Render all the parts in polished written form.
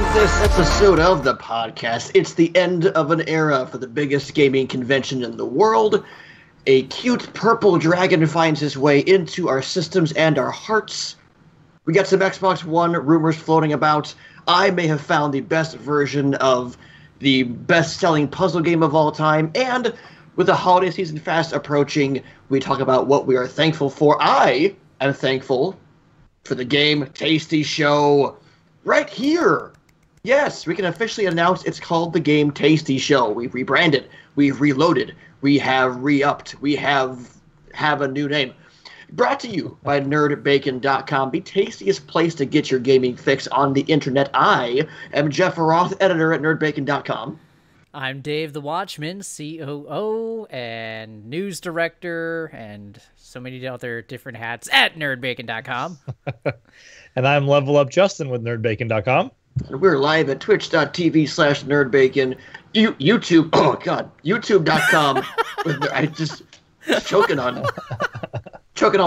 on this episode of the podcast. It's the end of an era for the biggest gaming convention in the world. A cute purple dragon finds his way into our systems and our hearts. We got some Xbox One rumors floating about. I may have found the best version of the best-selling puzzle game of all time. And with the holiday season fast approaching, we talk about what we are thankful for. I am thankful for the Game Tasty Show right here. Yes, we can officially announce it's called the Game Tasty Show. We've rebranded, we've reloaded, we have re-upped, we have a new name. Brought to you by NerdBacon.com, the tastiest place to get your gaming fix on the internet. I am Jeff Roth, editor at NerdBacon.com. I'm Dave the Watchman, COO and news director, and so many other different hats at NerdBacon.com. And I'm Level Up Justin with NerdBacon.com. And we're live at twitch.tv/NerdBacon, YouTube, oh God, YouTube.com. I just choking on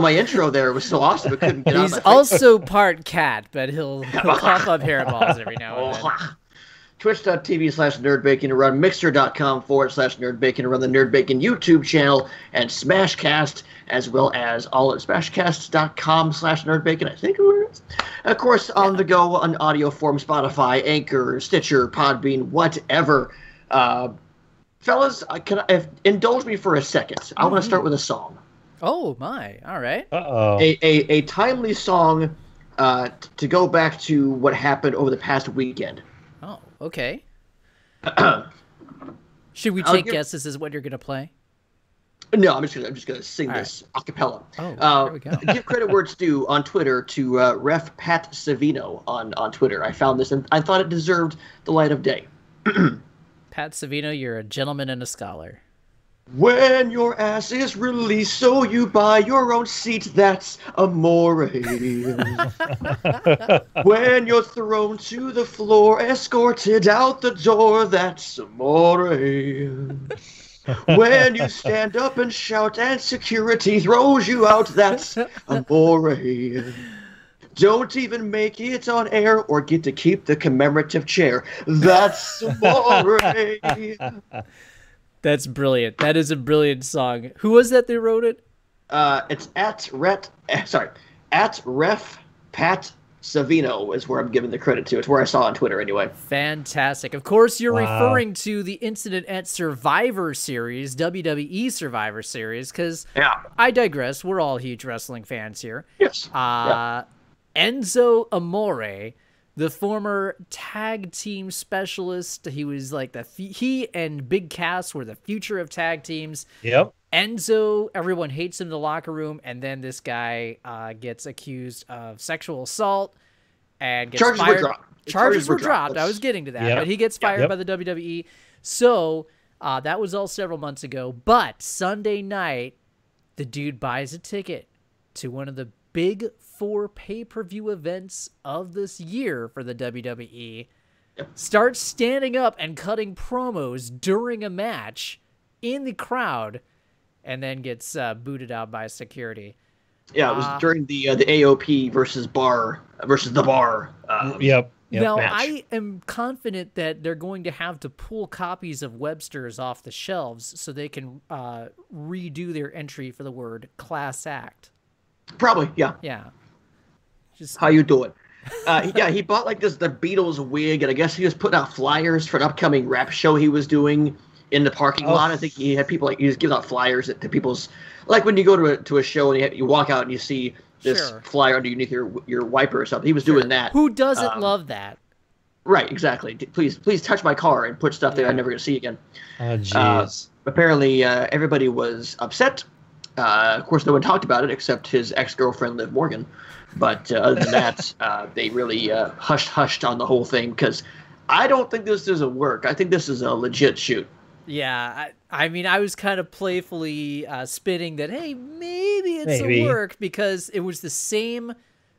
my intro there. It was so awesome it couldn't get out of my He's also part cat, but he'll pop up hairballs every now and then. Twitch.tv/NerdBacon, run Mixer.com/NerdBacon, run the NerdBacon YouTube channel, and Smashcast, as well as all at Smashcast.com/NerdBacon, I think it is. Of course, on the go, on audio form, Spotify, Anchor, Stitcher, Podbean, whatever. Fellas, indulge me for a second. I want to start with a song. Oh, my. All right. Uh-oh. A timely song to go back to what happened over the past weekend. Oh, okay. Should we take guesses as what you're going to play? No, I'm just gonna sing this a cappella. Oh, there we go. Give credit where it's due on Twitter to Ref Pat Savino on Twitter. I found this and I thought it deserved the light of day. Pat Savino, you're a gentleman and a scholar. When your ass is released, so you buy your own seat, that's amore. When you're thrown to the floor, escorted out the door, that's amore. When you stand up and shout and security throws you out, that's amore. Don't even make it on air or get to keep the commemorative chair, that's amore. That's brilliant. That is a brilliant song. Who was that wrote it? It's at Ref Pat Savino is where I'm giving the credit to. It's where I saw on Twitter anyway. Fantastic. Of course, you're referring to the incident at Survivor Series, WWE Survivor Series, because I digress. We're all huge wrestling fans here. Yes. Enzo Amore, the former tag team specialist, he was like he and Big Cass were the future of tag teams. Yep. Enzo, everyone hates him in the locker room, and then this guy gets accused of sexual assault and gets fired. Charges were dropped. I was getting to that, but he gets fired by the WWE. So that was all several months ago. But Sunday night, the dude buys a ticket to one of the big 4 pay-per-view events of this year for the WWE, starts standing up and cutting promos during a match in the crowd, and then gets booted out by security. Yeah, it was during the AOP versus the Bar. Now, match. I am confident that they're going to have to pull copies of Webster's off the shelves so they can redo their entry for the word class act. Probably, yeah. Yeah. Just how you doing? He bought like the Beatles wig, and I guess he was putting out flyers for an upcoming rap show he was doing in the parking lot. I think he had people he was giving out flyers to people's, like when you go to a show and you walk out and you see this flyer underneath your wiper or something. He was doing that. Who doesn't love that? Right, exactly. Please touch my car and put stuff that I'm never going to see again. Oh, jeez. Apparently, everybody was upset. Of course, no one talked about it except his ex-girlfriend, Liv Morgan. But other than that, they really hushed on the whole thing because I don't think this is a work. I think this is a legit shoot. Yeah, I mean, I was kind of playfully spitting that, hey, maybe it's a work because it was the same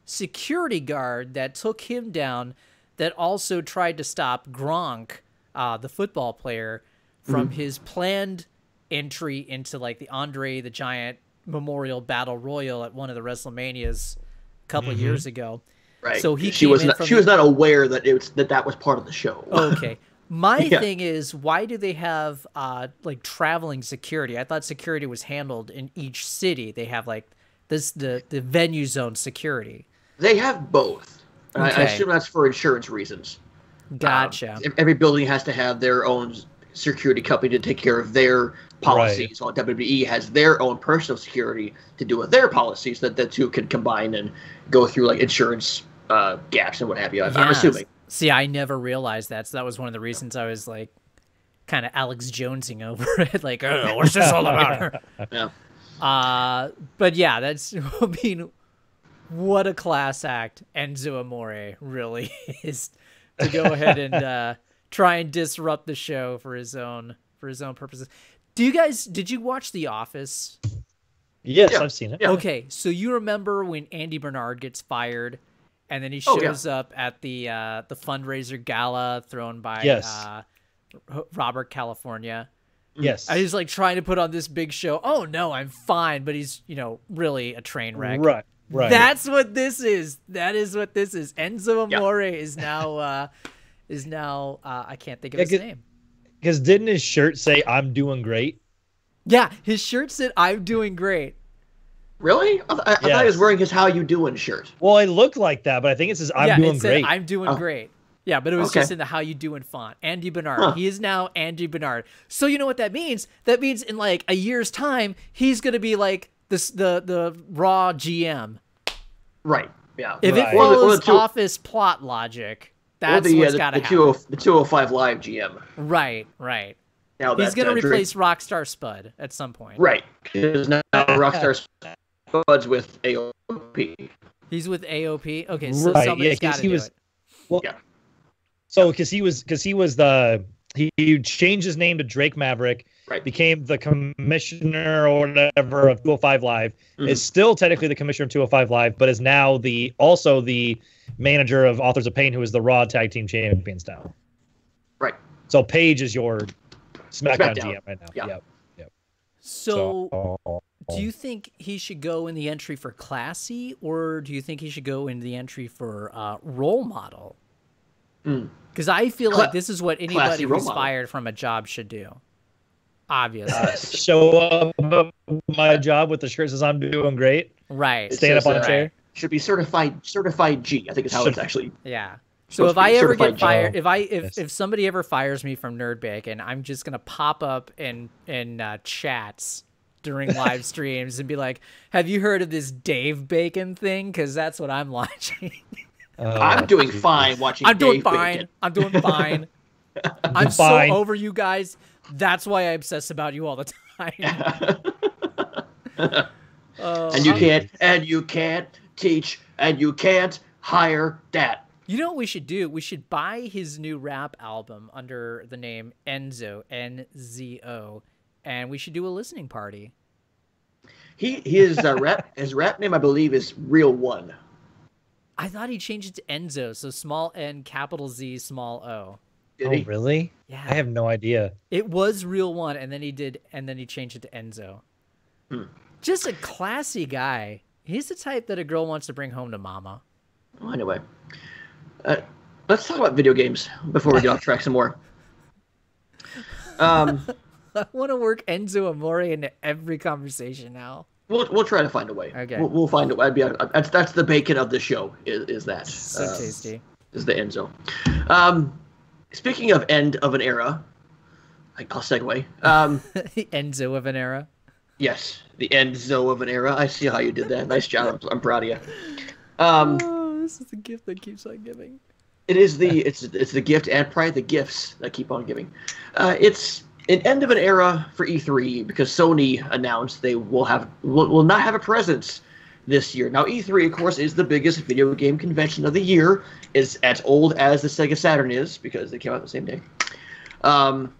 security guard that took him down that also tried to stop Gronk, the football player, from his planned entry into like the Andre the Giant Memorial Battle Royal at one of the WrestleManias a couple of years ago. Right. So she was not aware that that was part of the show. Okay. My thing is, why do they have like traveling security? I thought security was handled in each city. They have like the venue zone security. They have both. Okay. I assume that's for insurance reasons. Gotcha. Every building has to have their own security company to take care of their policies, while WWE has their own personal security to do with their policies that the two can combine and go through like insurance gaps and what have you. I'm assuming. See, I never realized that, so that was one of the reasons I was like kind of Alex Jonesing over it, like, oh, what's this all about? Yeah. But yeah, that's, I mean, what a class act Enzo Amore really is, to go ahead and try and disrupt the show for his own purposes. Did you watch The Office? Yes, I've seen it. Yeah. Okay, so you remember when Andy Bernard gets fired, and then he shows up at the fundraiser gala thrown by Robert California. Yes. And he's like trying to put on this big show. Oh no, I'm fine, but he's really a train wreck. Right. That's what this is. That is what this is. Enzo Amore is now I can't think of his name. Because didn't his shirt say "I'm doing great"? Yeah, his shirt said "I'm doing great." Really? I thought he was wearing his "How You Doing" shirt. Well, it looked like that, but I think it says "I'm doing great." I'm doing great. Yeah, but it was just in the "How You Doing" font. Andy Bernard. Huh. He is now Andy Bernard. So you know what that means? That means in like a year's time, he's gonna be like the Raw GM. Right. Yeah. If it follows Office plot logic, that's what's got to happen. The 205 Live GM. Right. Now he's going to replace Rockstar Spud at some point. Right. Because now Rockstar Spud's with AOP. He's with AOP? Okay, so somebody's got to do it. Well, yeah. So because he changed his name to Drake Maverick, became the commissioner or whatever of 205 Live, is still technically the commissioner of 205 Live, but is now also the manager of Authors of Pain, who is the Raw Tag Team Champions now. Right. So Paige is your SmackDown GM right now. Yeah. Yep. So do you think he should go in the entry for classy, or do you think he should go in the entry for role model? Because I feel like this is what anybody who's fired from a job should do. Obviously. Show up my job with the shirt says I'm doing great. Right. Stand up on a chair. Should be certified G, I think is how it's actually. Yeah. So if I ever get fired, if somebody ever fires me from NerdBacon, I'm just gonna pop up in chats during live streams and be like, "Have you heard of this Dave Bacon thing?" Because that's what I'm watching. I'm doing fine watching. I'm doing fine. I'm doing fine. I'm so over you guys. That's why I obsess about you all the time. And you can't teach, and you can't hire that. You know what we should do? We should buy his new rap album under the name Enzo, N-Z-O, and we should do a listening party. His rap name, I believe, is Real One. I thought he changed it to Enzo, so small N, capital Z, small O. Did he? Really? Yeah. I have no idea. It was Real One, and then he changed it to Enzo. Just a classy guy. He's the type that a girl wants to bring home to mama. Well, anyway, let's talk about video games before we get off track some more. I want to work Enzo Amore into every conversation now. We'll try to find a way. Okay. We'll find a way. That's the bacon of the show. Is that so tasty? Is the Enzo. Speaking of end of an era, I'll segue. The Enzo of an era. Yes, the Enzo of an era. I see how you did that. Nice job. I'm proud of you. This is the gift that keeps on giving. It is it's the gift and probably the gifts that keep on giving. It's an end of an era for E3 because Sony announced they will not have a presence this year. Now E3, of course, is the biggest video game convention of the year. It's as old as the Sega Saturn is because they came out the same day. And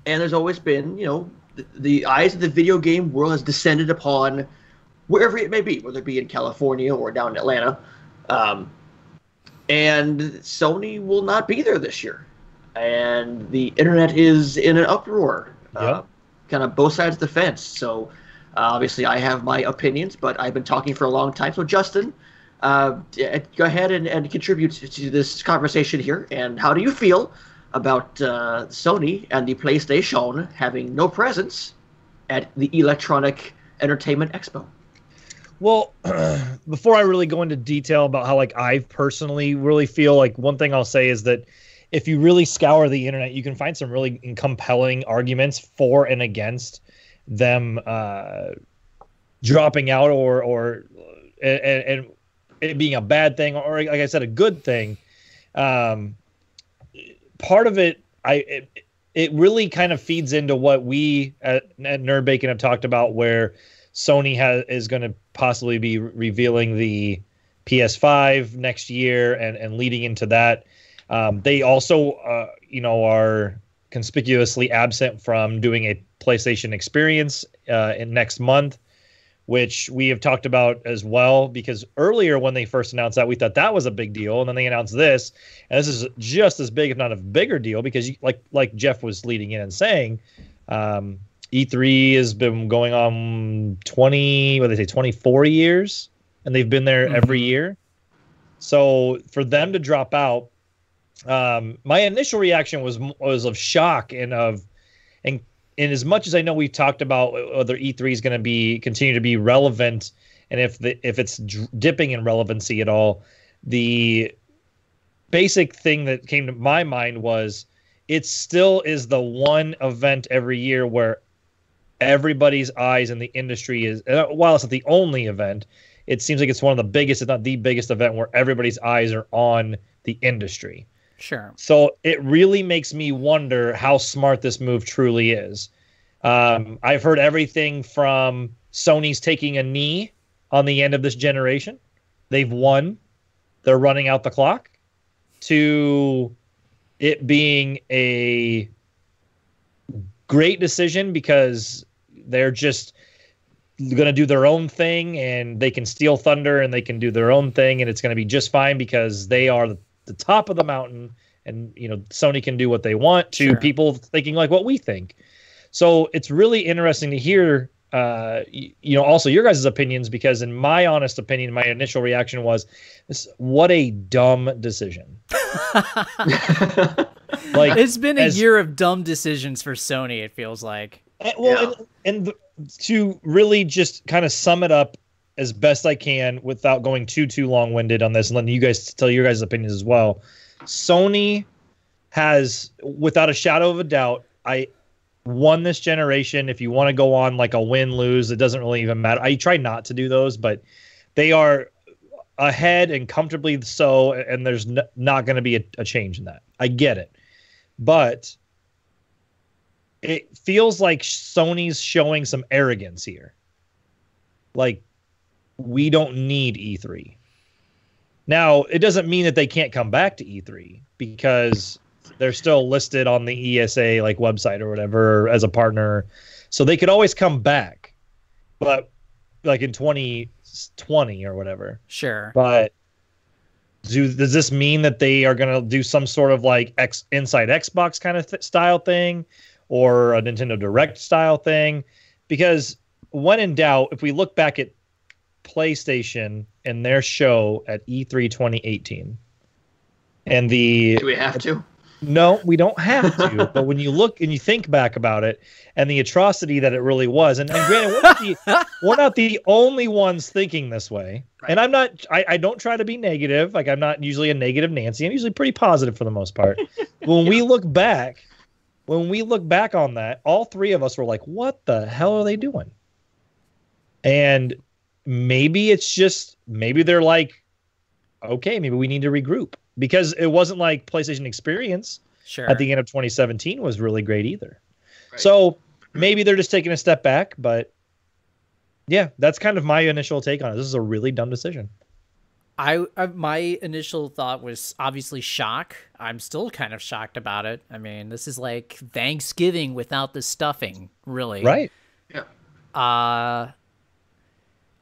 there's always been, the eyes of the video game world has descended upon wherever it may be, whether it be in California or down in Atlanta. And Sony will not be there this year. And the internet is in an uproar. Kind of both sides of the fence. So obviously I have my opinions, but I've been talking for a long time. So Justin, Go ahead and contribute to this conversation here. And how do you feel about Sony and the PlayStation having no presence at the Electronic Entertainment Expo? Well, before I really go into detail about how like I personally really feel, like one thing I'll say is that if you really scour the internet, you can find some really compelling arguments for and against them dropping out or it being a bad thing or, like I said, a good thing. Part of it, it really kind of feeds into what we at NerdBacon have talked about, where Sony is going to possibly be revealing the PS5 next year and leading into that. They also, are conspicuously absent from doing a PlayStation experience in next month, which we have talked about as well, because earlier when they first announced that, we thought that was a big deal. And then they announced this, and this is just as big, if not a bigger deal, because like Jeff was leading in and saying, E3 has been going on 24 years, and they've been there every year. So for them to drop out, my initial reaction was of shock and as much as I know we've talked about whether E3 is going to continue to be relevant, and if it's dipping in relevancy at all, the basic thing that came to my mind was it still is the one event every year where everybody's eyes in the industry is, while it's not the only event, it seems like it's one of the biggest, if not the biggest event where everybody's eyes are on the industry. Sure. So it really makes me wonder how smart this move truly is. I've heard everything from Sony's taking a knee on the end of this generation. They've won. They're running out the clock, to it being a great decision because they're just going to do their own thing and they can steal thunder and they can do their own thing and it's going to be just fine because they are the top of the mountain and, Sony can do what they want to people thinking like what we think. So it's really interesting to hear, also your guys' opinions, because in my honest opinion, my initial reaction was, what a dumb decision. Like, it's been a year of dumb decisions for Sony, it feels like. And to really just kind of sum it up as best I can without going too long-winded on this, and letting you guys tell your guys' opinions as well. Sony has, without a shadow of a doubt, won this generation. If you want to go on like a win-lose, it doesn't really even matter. I try not to do those, but they are ahead and comfortably so, and there's not going to be a change in that. I get it. But it feels like Sony's showing some arrogance here. Like, we don't need E3. Now, it doesn't mean that they can't come back to E3 because they're still listed on the ESA like website or whatever as a partner. So they could always come back, but like in 2020 or whatever. Sure. But does this mean that they are going to do some sort of like inside Xbox kind of style thing or a Nintendo Direct style thing? Because when in doubt, if we look back at PlayStation and their show at E3 2018 and do we have to? No, we don't have to. But when you look and you think back about it and the atrocity that it really was, and granted, we're not the only ones thinking this way. Right. And I don't try to be negative. Like, I'm not usually a negative Nancy. I'm usually pretty positive for the most part. When we look back on that, all three of us were like, what the hell are they doing? And maybe they're like, okay, maybe we need to regroup. Because it wasn't like PlayStation Experience at the end of 2017 was really great either. Right. So maybe they're just taking a step back. But yeah, that's kind of my initial take on it. This is a really dumb decision. My initial thought was obviously shock. I'm still kind of shocked about it. I mean, this is like Thanksgiving without the stuffing, really. Right. Yeah.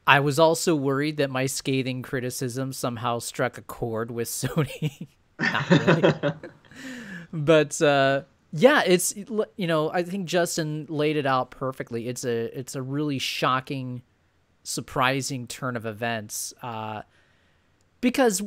I was also worried that my scathing criticism somehow struck a chord with Sony. Not really. But yeah, it's, I think Justin laid it out perfectly. It's a really shocking, surprising turn of events. Because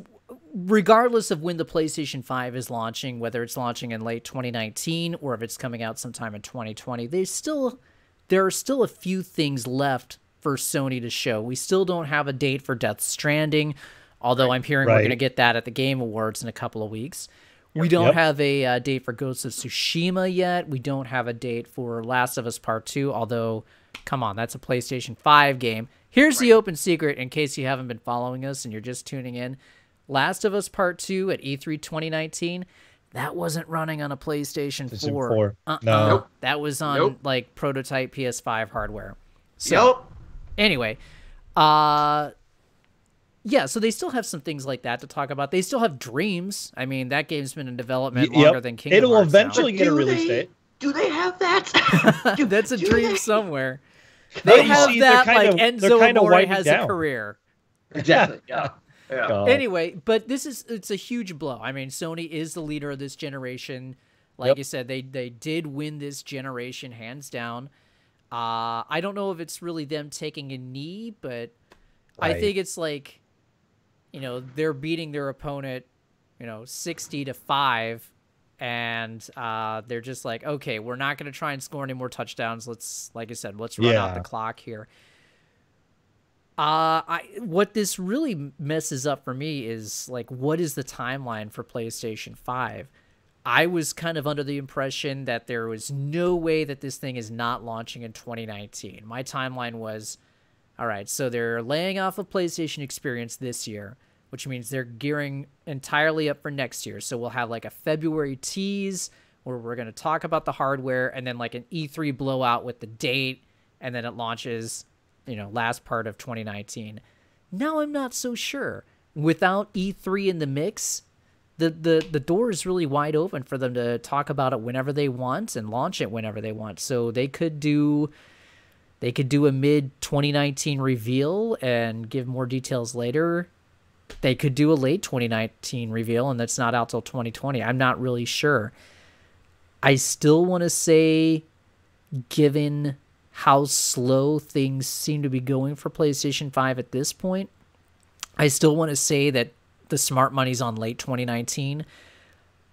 regardless of when the PlayStation 5 is launching, whether it's launching in late 2019 or if it's coming out sometime in 2020, there are still a few things left for Sony to show. We still don't have a date for Death Stranding, although I'm hearing we're going to get that at the Game Awards in a couple of weeks. We don't have a date for Ghost of Tsushima yet. We don't have a date for Last of Us Part 2, although, come on, that's a PlayStation 5 game. Here's the open secret, in case you haven't been following us and you're just tuning in. Last of Us Part 2 at E3 2019, that wasn't running on a PlayStation 4. No. Nope. That was on, like, prototype PS5 hardware. So, anyway, yeah, so they still have some things like that to talk about. They still have Dreams. I mean, that game's been in development longer than Kingdom Hearts. It'll eventually get a release date. Do they have that? That's a dream somewhere. They have that like Enzo Amore has a career. Exactly, yeah. Anyway, but it's a huge blow. I mean, Sony is the leader of this generation. Like you said, they did win this generation hands down. I don't know if it's really them taking a knee, but I think it's like, you know, they're beating their opponent, 60-5, and they're just like, okay, we're not going to try and score any more touchdowns. Let's run out the clock here. What this really messes up for me is, like, what is the timeline for PlayStation 5? I was kind of under the impression that there was no way that this thing is not launching in 2019. My timeline was, all right, so they're laying off a PlayStation experience this year, which means they're gearing entirely up for next year. So we'll have like a February tease where we're going to talk about the hardware, and then like an E3 blowout with the date, and then it launches, last part of 2019. Now I'm not so sure. Without E3 in the mix, the door is really wide open for them to talk about it whenever they want and launch it whenever they want. So they could do a mid-2019 reveal and give more details later. They could do a late 2019 reveal, and that's not out till 2020. I'm not really sure. I still want to say, given how slow things seem to be going for PlayStation 5 at this point, I still want to say that the smart money's on late 2019.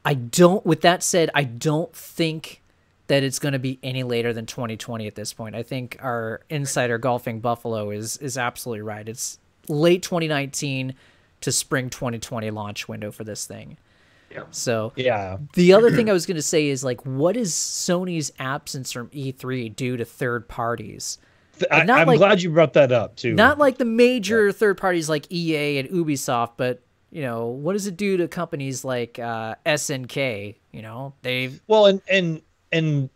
With that said, I don't think that it's going to be any later than 2020 at this point. I think our insider Golfing Buffalo is absolutely right. It's late 2019 to spring 2020 launch window for this thing. Yeah. So the other thing I was going to say is, like, what is Sony's absence from E3 due to third parties? I'm glad you brought that up too. Not like the major third parties like EA and Ubisoft, but what does it do to companies like SNK? And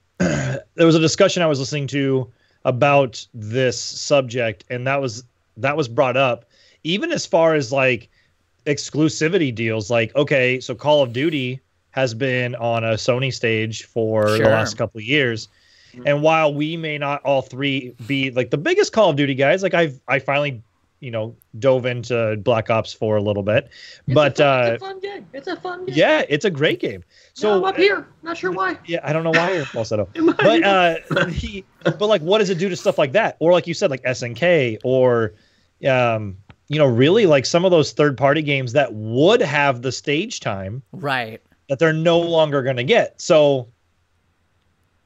there was a discussion I was listening to about this subject, and that was brought up, even as far as like exclusivity deals. Like, okay, so Call of Duty has been on a Sony stage for the last couple of years, and while we may not all three be like the biggest Call of Duty guys, like I finally dove into Black Ops 4 a little bit, but it's a fun game. It's a fun game. Yeah, it's a great game. So I'm up here, not sure why. Yeah, I don't know why you're falsetto. But like, what does it do to stuff like that? Or like you said, like SNK, or really like some of those third-party games that would have the stage time, right, that they're no longer going to get. So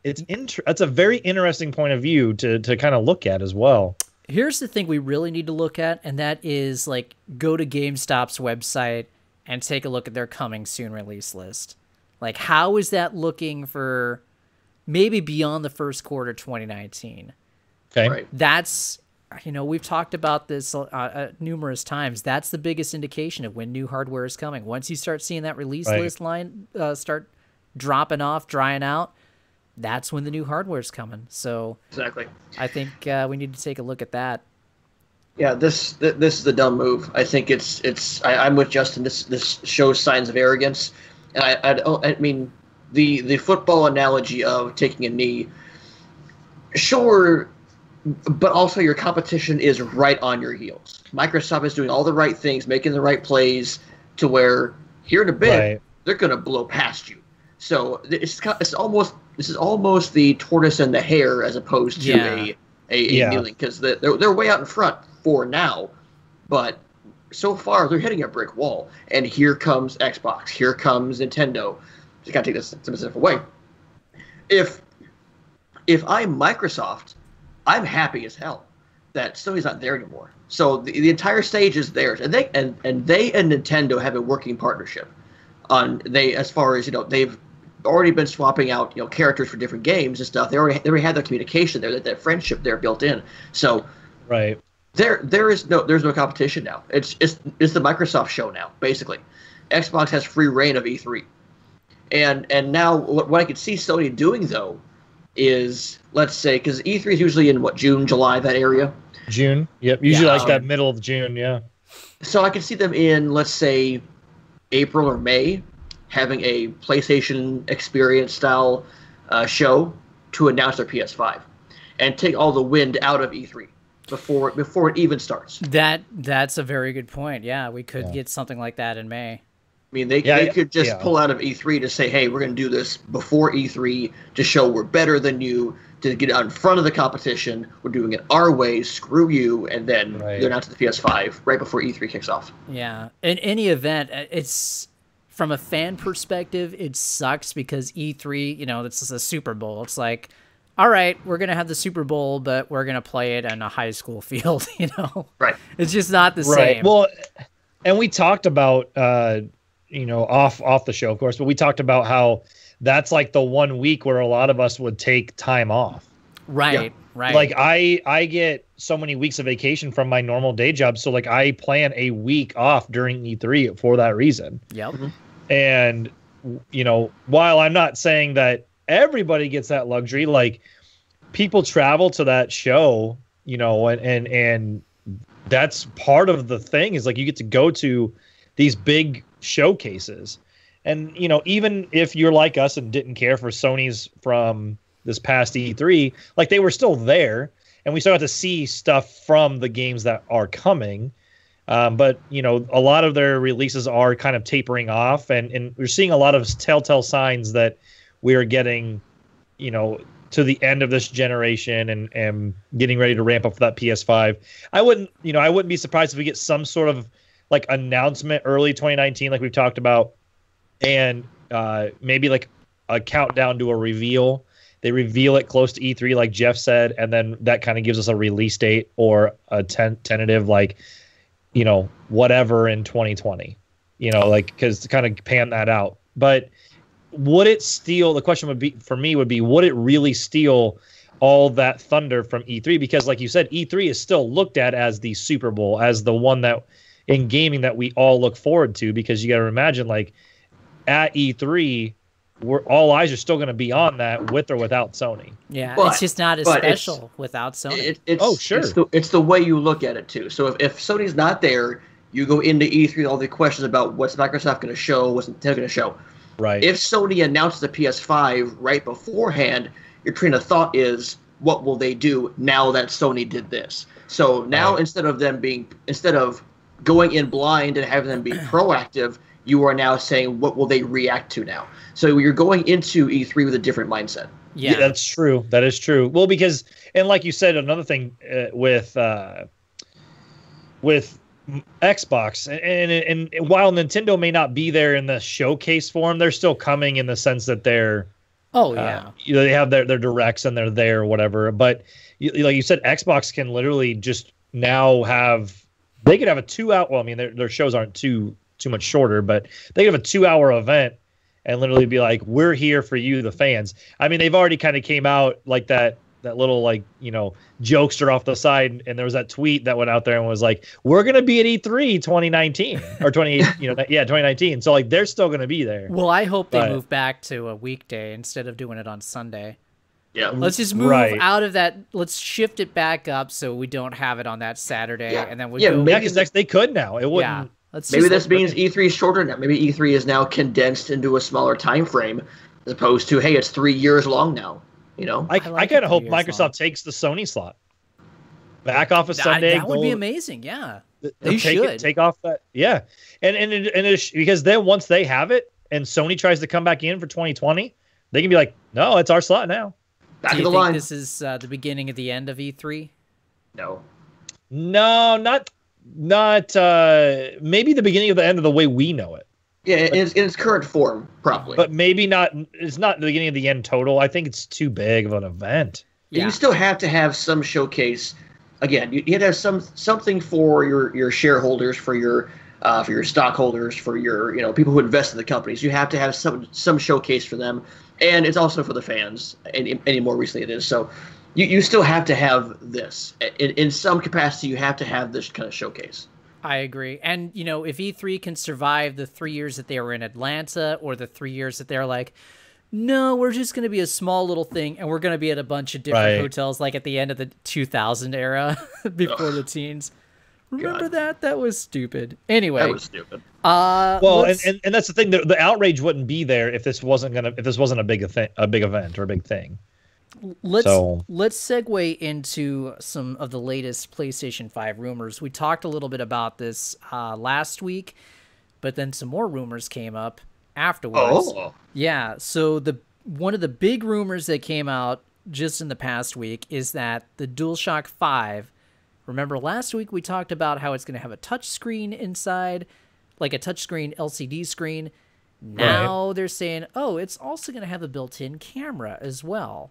it's a very interesting point of view to kind of look at as well. Here's the thing we really need to look at, and that is, like, go to GameStop's website and take a look at their coming soon release list. Like, how is that looking for maybe beyond the first quarter 2019? Okay. Right. That's, we've talked about this numerous times. That's the biggest indication of when new hardware is coming. Once you start seeing that release list line start dropping off, drying out, that's when the new hardware is coming. So exactly, I think we need to take a look at that. Yeah, this is a dumb move. I think I'm with Justin. This shows signs of arrogance, and I mean the football analogy of taking a knee. Sure, but also your competition is right on your heels. Microsoft is doing all the right things, making the right plays to where here in a bit they're going to blow past you. So this is almost the tortoise and the hare as opposed to a kneeling, because they're way out in front for now, but so far they're hitting a brick wall, and here comes Xbox, here comes Nintendo. Just gotta take this some stuff away. If I'm Microsoft, I'm happy as hell that Sony's not there anymore. So the entire stage is theirs, and they and Nintendo have a working partnership. As far as they've already been swapping out characters for different games and stuff. They already had that communication there, that friendship there built in. So right. There's no competition now. It's the Microsoft show now, basically. Xbox has free reign of E3, and now what I could see Sony doing though is, let's say, because E3 is usually in June, July, that area. June, yep, usually like that middle of June, yeah. So I could see them in, let's say, April or May, having a PlayStation Experience style show to announce their PS5, and take all the wind out of E3. Before it even starts. That's a very good point. Yeah, we could get something like that in May. I mean, they could just pull out of E3 to say, hey, we're going to do this before E3 to show we're better than you, to get out in front of the competition. We're doing it our way, screw you, and then they're announcing the PS5 right before E3 kicks off. Yeah. In any event, it's from a fan perspective, it sucks because E3, it's a Super Bowl. It's like, all right, we're going to have the Super Bowl, but we're going to play it in a high school field, Right. It's just not the same. Well, and we talked about, off the show, of course, but we talked about how that's like the 1 week where a lot of us would take time off. Right, right. Like I get so many weeks of vacation from my normal day job, so like I plan a week off during E3 for that reason. Yep. Mm-hmm. And, while I'm not saying that everybody gets that luxury, like people travel to that show, and that's part of the thing, is like you get to go to these big showcases. And, even if you're like us and didn't care for Sony's from this past E3, like they were still there, and we still got to see stuff from the games that are coming. But, a lot of their releases are kind of tapering off, and we're seeing a lot of telltale signs that we are getting, to the end of this generation and getting ready to ramp up for that PS5. I wouldn't be surprised if we get some sort of like announcement early 2019, like we've talked about, and maybe like a countdown to a reveal. They reveal it close to E3, like Jeff said, and then that kind of gives us a release date or a tentative, like, whatever in 2020, because to kind of pan that out. But would it steal? The question would be, for me, would it really steal all that thunder from E3? Because, like you said, E3 is still looked at as the Super Bowl, as the one that in gaming that we all look forward to. Because you got to imagine, like at E3, all eyes are still going to be on that, with or without Sony. Yeah, it's just not as special without Sony. Sure. It's the way you look at it too. So if Sony's not there, you go into E3 with all the questions about what's Microsoft going to show, what's Nintendo going to show. Right. If Sony announces the PS5 right beforehand, your train of thought is, what will they do now that Sony did this? So now instead of going in blind and having them be proactive, you are now saying, what will they react to now? So you're going into E3 with a different mindset. Yeah, that's true. That is true. Well, because, and like you said, another thing with Xbox, and while Nintendo may not be there in the showcase form, they're still coming in the sense that they're they have their directs and they're there or whatever. But like you said, Xbox can literally just now they could have a 2 hour. Well, I mean, their shows aren't too much shorter, but they could have a 2 hour event and literally be like, we're here for you, the fans. I mean, they've already kind of came out like that little, like, jokester off the side, and there was that tweet that went out there and was like, we're going to be at E3 2019 or 2019. So like they're still going to be there. Well, I hope they move back to a weekday instead of doing it on Sunday. Yeah. Let's just move out of that. Let's shift it back up so we don't have it on that Saturday. And then because they could now. It wouldn't. Yeah. Maybe this means E3 is shorter now. Maybe E3 is now condensed into a smaller time frame, as opposed to, hey, it's 3 years long now. I kind of hope Microsoft takes the Sony slot. Back off of Sunday. That would be amazing. Yeah, they should take off that. Yeah, and because then once they have it and Sony tries to come back in for 2020, they can be like, no, it's our slot now. Back Do in you the think line. This is the beginning of the end of E3? No, not not maybe the beginning of the end of the way we know it. Yeah, in its current form, probably. But maybe not. It's not the beginning of the end total. I think it's too big of an event. Yeah. You still have to have some showcase. Again, you have to have something for your shareholders, for your stockholders, for your people who invest in the companies. You have to have some showcase for them, and it's also for the fans. Any more recently, it is so. You still have to have this in some capacity. You have to have this kind of showcase. I agree. And, if E3 can survive the 3 years that they were in Atlanta or the 3 years that they're like, no, we're just going to be a small little thing and we're going to be at a bunch of different hotels like at the end of the 2000 era before the teens. Remember that? That was stupid. Anyway. That was stupid. Well, and that's the thing. The outrage wouldn't be there if this wasn't a big event or a big thing. Let's segue into some of the latest PlayStation 5 rumors. We talked a little bit about this last week, but then some more rumors came up afterwards. Oh. Yeah, so one of the big rumors that came out just in the past week is that the DualShock 5, remember last week we talked about how it's going to have a touch screen inside, like a touchscreen LCD screen. Now they're saying, it's also going to have a built-in camera as well.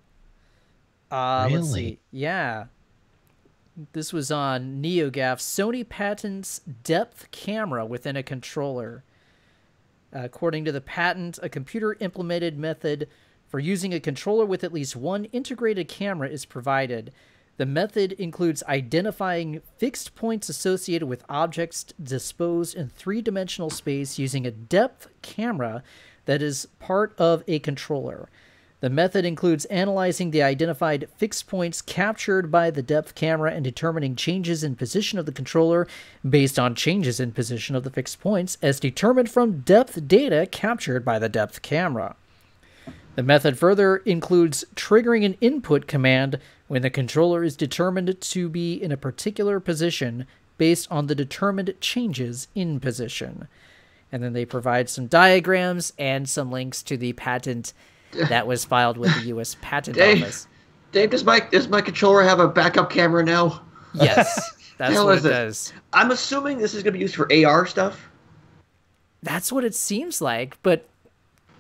Really? Let's see. Yeah. This was on NeoGAF. Sony patents depth camera within a controller. According to the patent, a computer-implemented method for using a controller with at least one integrated camera is provided. The method includes identifying fixed points associated with objects disposed in three-dimensional space using a depth camera that is part of a controller. The method includes analyzing the identified fixed points captured by the depth camera and determining changes in position of the controller based on changes in position of the fixed points as determined from depth data captured by the depth camera. The method further includes triggering an input command when the controller is determined to be in a particular position based on the determined changes in position. And then they provide some diagrams and some links to the patent that was filed with the U.S. Patent Office. Dave, does my controller have a backup camera now? Yes, that's what it does. I'm assuming this is going to be used for AR stuff. That's what it seems like, but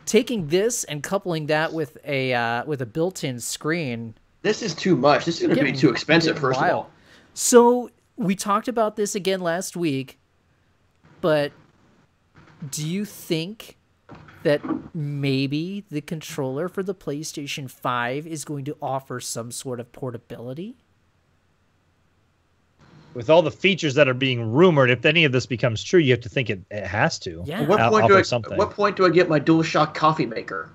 taking this and coupling that with a built-in screen, this is too much. This is going to be too expensive. First of all, so we talked about this again last week, but do you think that maybe the controller for the PlayStation 5 is going to offer some sort of portability? With all the features that are being rumored, if any of this becomes true, you have to think it has to. Yeah. At what point do I get my DualShock coffee maker?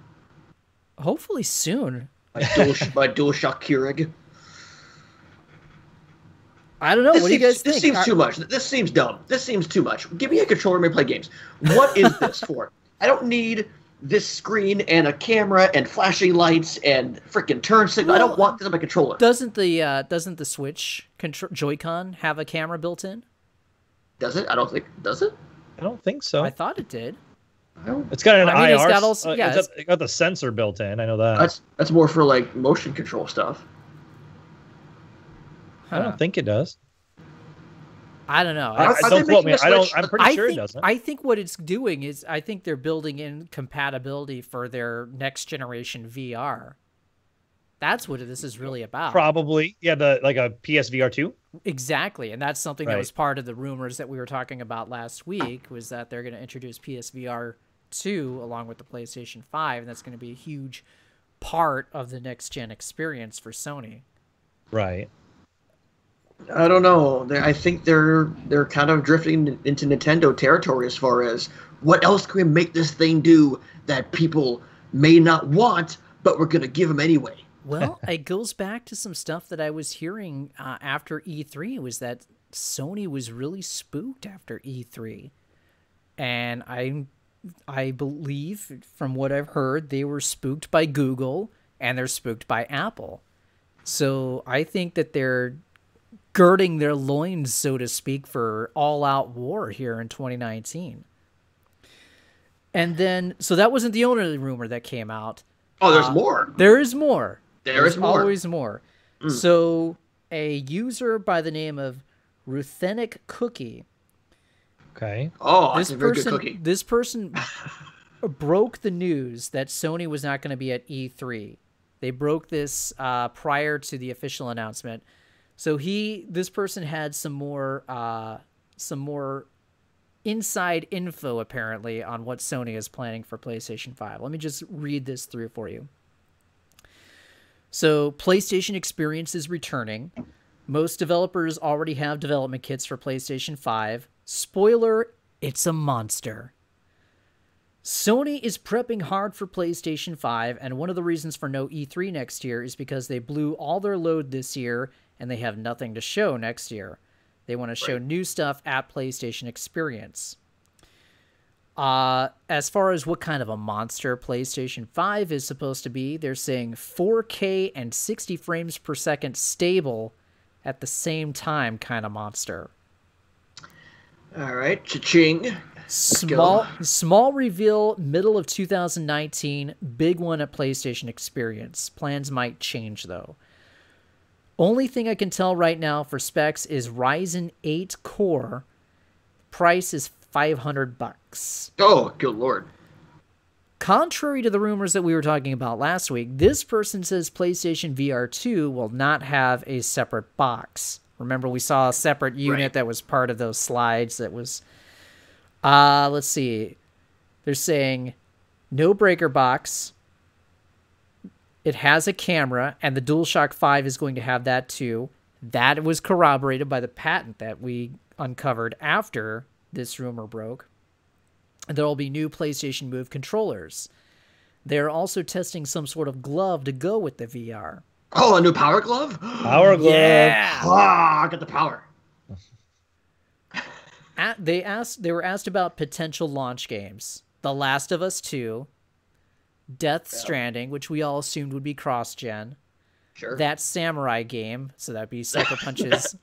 Hopefully soon. My DualShock Keurig. I don't know. What do you guys think? This seems too much. This seems dumb. This seems too much. Give me a controller and play games. What is this for? I don't need this screen and a camera and flashing lights and freaking turn signal. I don't want this on my controller. Doesn't the Switch Joy-Con have a camera built in? Does it? Does it? I don't think so. I thought it did. It's got an IR. It's got also, it got the sensor built in. I know that. That's more for like motion control stuff. I don't think it does. I don't know. Don't quote me. I'm pretty sure it doesn't. I think what it's doing is I think they're building in compatibility for their next generation VR. That's what this is really about. Probably. Yeah, like a PSVR 2? Exactly. And that's something that was part of the rumors that we were talking about last week, was that they're going to introduce PSVR 2 along with the PlayStation 5, and that's going to be a huge part of the next gen experience for Sony. Right. I don't know. I think they're kind of drifting into Nintendo territory as far as what else can we make this thing do that people may not want, but we're going to give them anyway. Well, it goes back to some stuff that I was hearing after E3, was that Sony was really spooked after E3. And I believe, from what I've heard, they were spooked by Google and they're spooked by Apple. So I think that they're girding their loins, so to speak, for all-out war here in 2019. And then, so that wasn't the only rumor that came out. Oh, there's more. There is more. There's more. Always more. So a user by the name of Ruthenic Cookie. Okay. Oh, that's a very good cookie. This person broke the news that Sony was not going to be at E3. They broke this prior to the official announcement. So this person had some more inside info apparently on what Sony is planning for PlayStation 5. Let me just read this through for you. So PlayStation Experience is returning. Most developers already have development kits for PlayStation 5. Spoiler, it's a monster. Sony is prepping hard for PlayStation 5, and one of the reasons for no E3 next year is because they blew all their load this year, and they have nothing to show next year. They want to show new stuff at PlayStation Experience. As far as what kind of a monster PlayStation 5 is supposed to be, they're saying 4K and 60 frames per second stable at the same time kind of monster. All right, cha-ching. Small reveal, middle of 2019, big one at PlayStation Experience. Plans might change, though. Only thing I can tell right now for specs is Ryzen 8 core. Price is $500. Oh, good lord. Contrary to the rumors that we were talking about last week, this person says PlayStation VR 2 will not have a separate box. Remember, we saw a separate unit that was part of those slides that was... let's see. They're saying no breaker box. It has a camera, and the DualShock 5 is going to have that too. That was corroborated by the patent that we uncovered after this rumor broke. There will be new PlayStation Move controllers. They're also testing some sort of glove to go with the VR. Oh, a new power glove? Power glove. Yeah. Ah, get the power. They were asked about potential launch games. The Last of Us 2, Death Stranding, which we all assumed would be cross-gen. Sure. That samurai game, so that'd be Sucker Punch's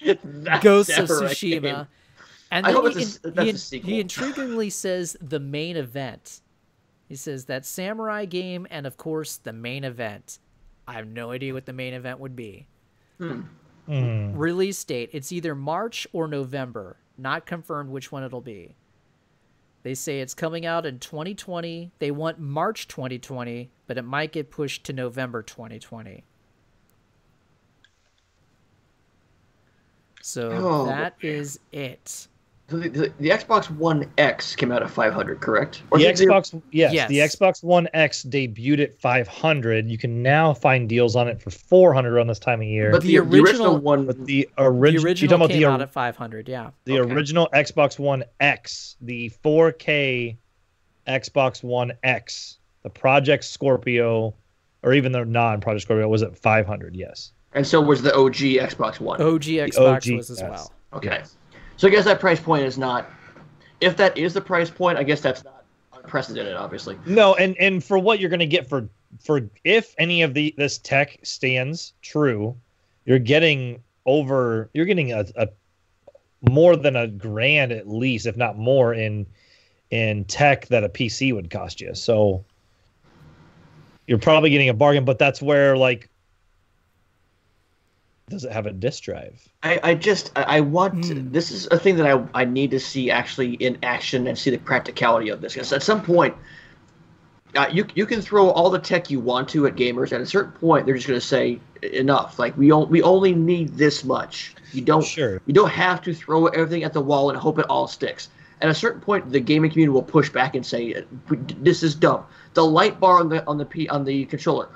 Ghosts of Tsushima. Game. And then he intriguingly says the main event. He says that samurai game and, of course, the main event. I have no idea what the main event would be. Release date, it's either March or November. Not confirmed which one it'll be. They say it's coming out in 2020. They want March 2020, but it might get pushed to November 2020. So that is it. The Xbox One X came out at $500, correct? Or the Xbox One X debuted at $500. You can now find deals on it for $400 around this time of year. But the original one, came out at $500. Yeah, the original Xbox One X, the 4K Xbox One X, the Project Scorpio, or even the non-Project Scorpio was at $500. Yes. And so was the OG Xbox One. OG Xbox was as well. Okay. Yes. So I guess that price point is not... If that is the price point, I guess that's not unprecedented, obviously. No, and for what you're going to get for if any of this tech stands true, you're getting a more than $1,000 at least, if not more, in tech that a PC would cost you. So you're probably getting a bargain, but that's where, like, does it have a disk drive? I want this is a thing that I need to see actually in action and see the practicality of this. Because at some point, you can throw all the tech you want to at gamers, and at a certain point, they're just going to say enough. Like we only need this much. You don't have to throw everything at the wall and hope it all sticks. At a certain point, the gaming community will push back and say this is dumb. The light bar on the controller,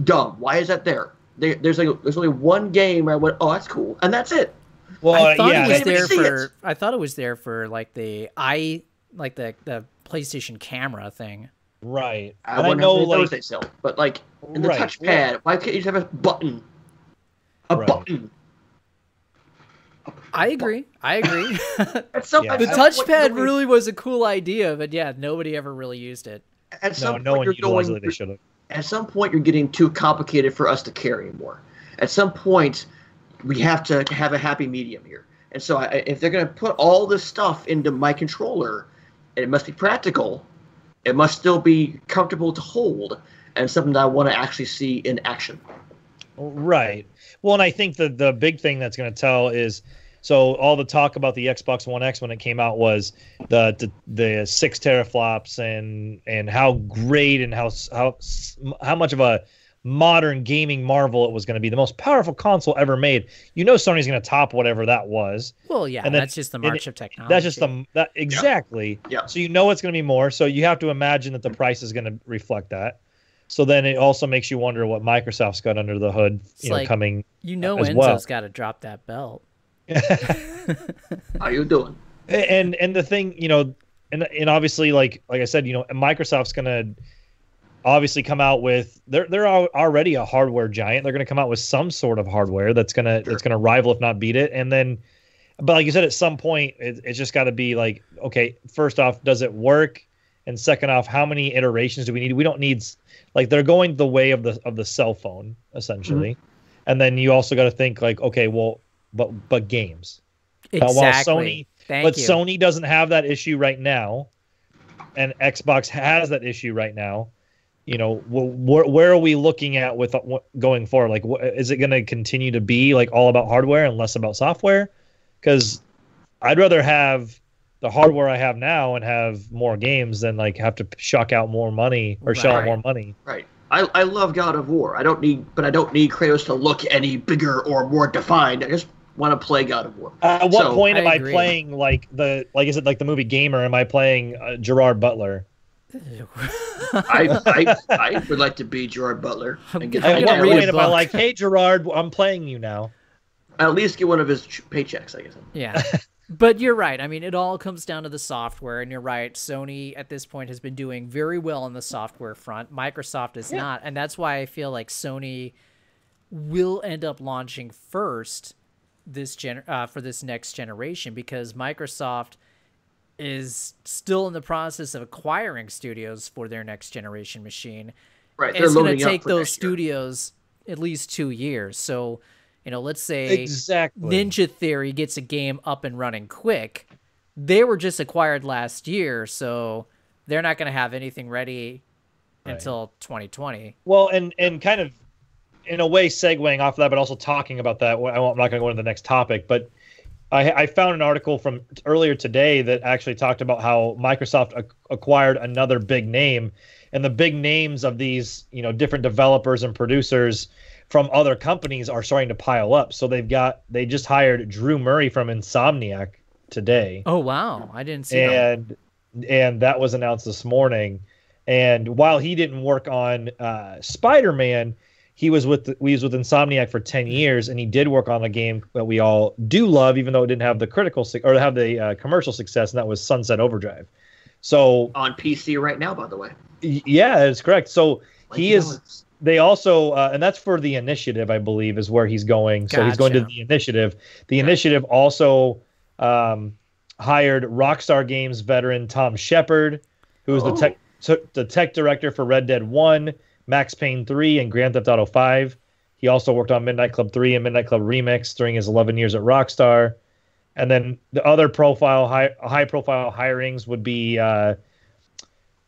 dumb. Why is that there? There's only one game where I went, oh, that's cool, and that's it. Well, I thought it was there for like the PlayStation camera thing. Like, they sell, but like in the touchpad, why can't you just have a button? Button. I agree. The touchpad really was a cool idea, but yeah, nobody ever really used it. No one utilized it. They should have. At some point, you're getting too complicated for us to carry anymore. At some point, we have to have a happy medium here. And so if they're going to put all this stuff into my controller, it must be practical. It must still be comfortable to hold, and something that I want to actually see in action. Right. Well, and I think the big thing that's going to tell is So all the talk about the Xbox One X when it came out was the 6 teraflops and how great and how much of a modern gaming marvel it was going to be, the most powerful console ever made. Sony's going to top whatever that was. Well, yeah, and that's just the march of technology. That's just exactly. Yeah. So it's going to be more. So you have to imagine that the price is going to reflect that. So then it also makes you wonder what Microsoft's got under the hood, coming. As Enzo's well. Got to drop that belt. How you doing? And the thing, and obviously, like I said, Microsoft's going to obviously come out with they're already a hardware giant. They're going to come out with some sort of hardware that's going to rival, if not beat it. And then, but like you said, at some point, it's just got to be like, okay, first off, does it work? And second off, how many iterations do we need? We don't need, like, they're going the way of the cell phone essentially. Mm-hmm. And then you also got to think like, okay, well, but games. Exactly. Sony doesn't have that issue right now, and Xbox has that issue right now. Where are we looking at with going forward? Like, is it going to continue to be like all about hardware and less about software? Because I'd rather have the hardware I have now and have more games than like have to shock out more money or shell out more money. Right. I love God of War. I don't need Kratos to look any bigger or more defined. I just want to play God of War. At what point am I playing is it like the movie Gamer? Am I playing Gerard Butler? I would like to be Gerard Butler. And at what point am I like, hey Gerard, I'm playing you now? At least get one of his paychecks, I guess. Yeah. But you're right. I mean, it all comes down to the software, and you're right. Sony at this point has been doing very well on the software front. Microsoft is not, and that's why I feel like Sony will end up launching first for this next generation, because Microsoft is still in the process of acquiring studios for their next generation machine. Right. And it's going to take those studios at least 2 years. So, let's say Ninja Theory gets a game up and running quick. They were just acquired last year, so they're not going to have anything ready until 2020. Well, and kind of in a way segueing off of that, but also talking about that, I'm not going to go into the next topic, but I found an article from earlier today that actually talked about how Microsoft acquired another big name, and the big names of these, different developers and producers from other companies are starting to pile up. So they just hired Drew Murray from Insomniac today. Oh, wow. I didn't see that. And that was announced this morning. And while he didn't work on Spider-Man, he was with Insomniac for 10 years, and he did work on a game that we all do love, even though it didn't have the commercial success, and that was Sunset Overdrive. So on PC right now, by the way. Yeah, that's correct. So he is. They also, and that's for the Initiative, I believe, is where he's going. So he's going to the Initiative. The Initiative also hired Rockstar Games veteran Tom Shepard, who is the tech director for Red Dead 1, Max Payne 3, and Grand Theft Auto 5. He also worked on Midnight Club 3 and Midnight Club Remix during his 11 years at Rockstar. And then the other high-profile hirings would be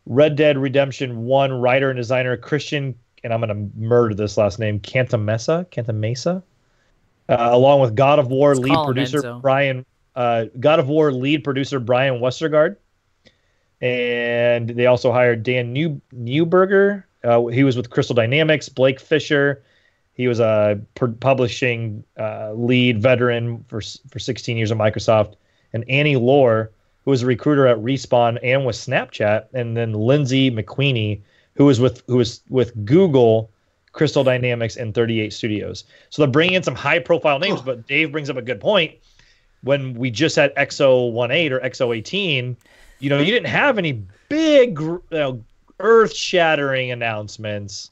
Red Dead Redemption 1 writer and designer Christian, and I'm going to murder this last name, Cantamesa, along with God of War lead producer Brian Westergaard. And they also hired Dan Newberger. He was with Crystal Dynamics. Blake Fisher. He was a publishing lead veteran for 16 years at Microsoft. And Annie Lohr, who was a recruiter at Respawn and with Snapchat. And then Lindsay McQueenie, who was with Google, Crystal Dynamics, and 38 Studios. So they're bringing in some high-profile names, but Dave brings up a good point. When we just had XO18 or XO18, you didn't have any big, earth-shattering announcements,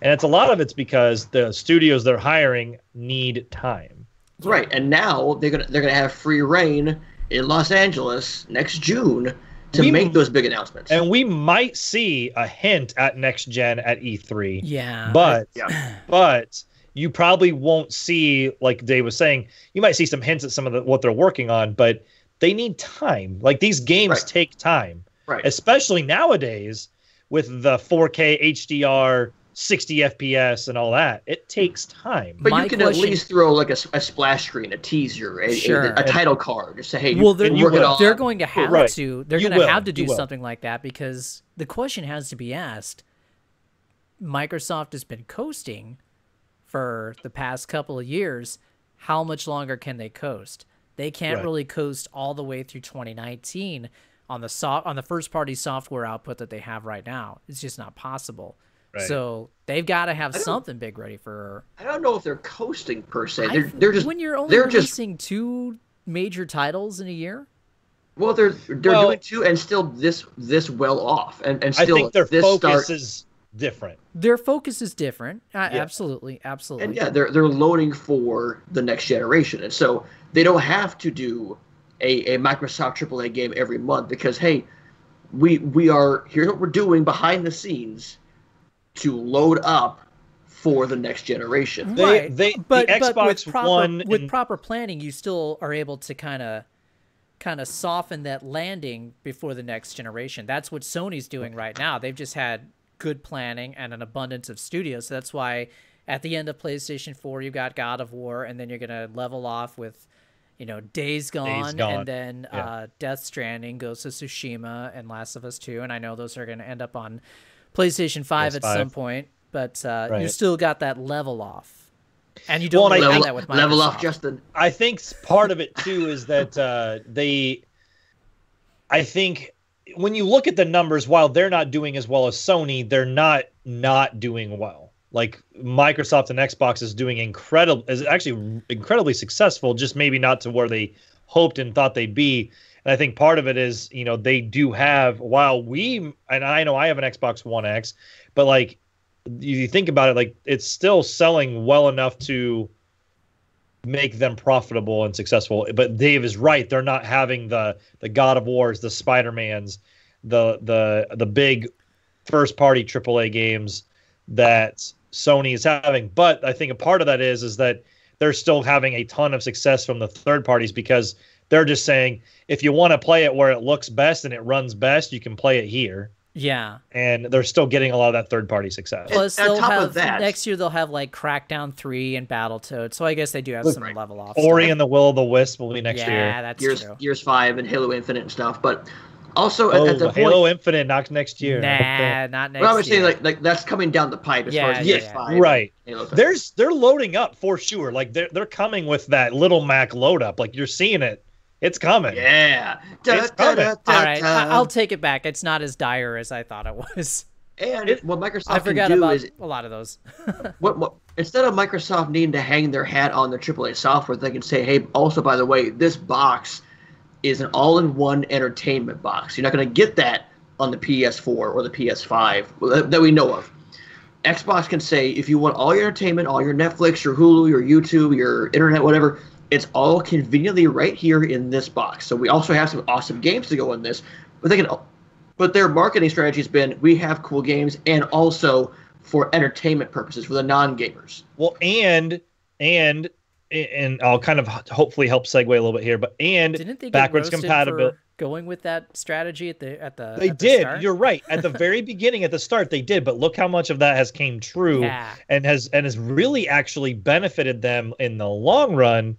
and a lot of it's because the studios they're hiring need time. Right, and now they're gonna have free reign in Los Angeles next June to make those big announcements. And we might see a hint at next gen at E3. Yeah. But you probably won't see, like Dave was saying, you might see some hints at some of what they're working on, but they need time. Like, these games take time. Right. Especially nowadays with the 4K HDR 60 FPS and all that. It takes time. But you can at least throw like a splash screen, a teaser, a title card, just say, hey, well, they're going to have to. They're going to have to do something like that, because the question has to be asked. Microsoft has been coasting for the past couple of years. How much longer can they coast? They can't really coast all the way through 2019 on the first-party software output that they have right now. It's just not possible. Right. So they've got to have something big ready for. I don't know if they're coasting per se. They're just when you're only releasing 2 major titles in a year. Well, they're doing 2 and still this well off, and still I think their focus is different. Their focus is different. Absolutely. And yeah, they're loading for the next generation, and so they don't have to do a Microsoft AAA game every month, because hey, we are here's what we're doing behind the scenes to load up for the next generation. Right. But with proper planning, you still are able to kind of soften that landing before the next generation. That's what Sony's doing right now. They've just had good planning and an abundance of studios. So that's why at the end of PlayStation 4, you got God of War, and then you're going to level off with, Days Gone. And then Death Stranding, Ghost of Tsushima, and Last of Us 2. And I know those are going to end up on PlayStation 5 at some point, but you still got that level off. And you don't have that with Microsoft. Level off, Justin. I think part of it, too, is that I think when you look at the numbers, while they're not doing as well as Sony, they're not doing well. Like, Microsoft and Xbox is actually incredibly successful, just maybe not to where they hoped and thought they'd be. And I think part of it is, they do have, and I know I have an Xbox One X, but like, you think about it, like, it's still selling well enough to make them profitable and successful. But Dave is right. They're not having the God of Wars, the Spider-Mans, the big first party AAA games that Sony is having. But I think a part of that is that they're still having a ton of success from the third parties, because they're just saying, if you want to play it where it looks best and it runs best, you can play it here. Yeah. And they're still getting a lot of that third-party success. Plus, next year they'll have like Crackdown 3 and Battletoads, so I guess they do have some level off Ori stuff. and the Will of the Wisp will be next year. Yeah, that's true. Gears 5 and Halo Infinite and stuff, but also at the Halo Infinite not next year. Nah, not next year. Well, I was saying like that's coming down the pipe as far as Gears 5. Right. They're loading up for sure. Like they're coming with that Little Mac load up. Like, you're seeing it. It's coming. Yeah. It's coming. All right, I'll take it back. It's not as dire as I thought it was. And what Microsoft I forgot can do about is a lot of those. what instead of Microsoft needing to hang their hat on the AAA software, they can say, hey, also, by the way, this box is an all-in-one entertainment box. You're not going to get that on the PS4 or the PS5 that we know of. Xbox can say, if you want all your entertainment, all your Netflix, your Hulu, your YouTube, your internet, whatever, it's all conveniently right here in this box. So we also have some awesome games to go in this. But their marketing strategy has been, we have cool games, and also for entertainment purposes for the non-gamers. Well, and I'll kind of hopefully help segue a little bit here, but didn't they get backwards compatibility. Going with that strategy at the they at the did. start? You're right. At the very beginning, at the start, they did. But look how much of that has came true, and has really actually benefited them in the long run.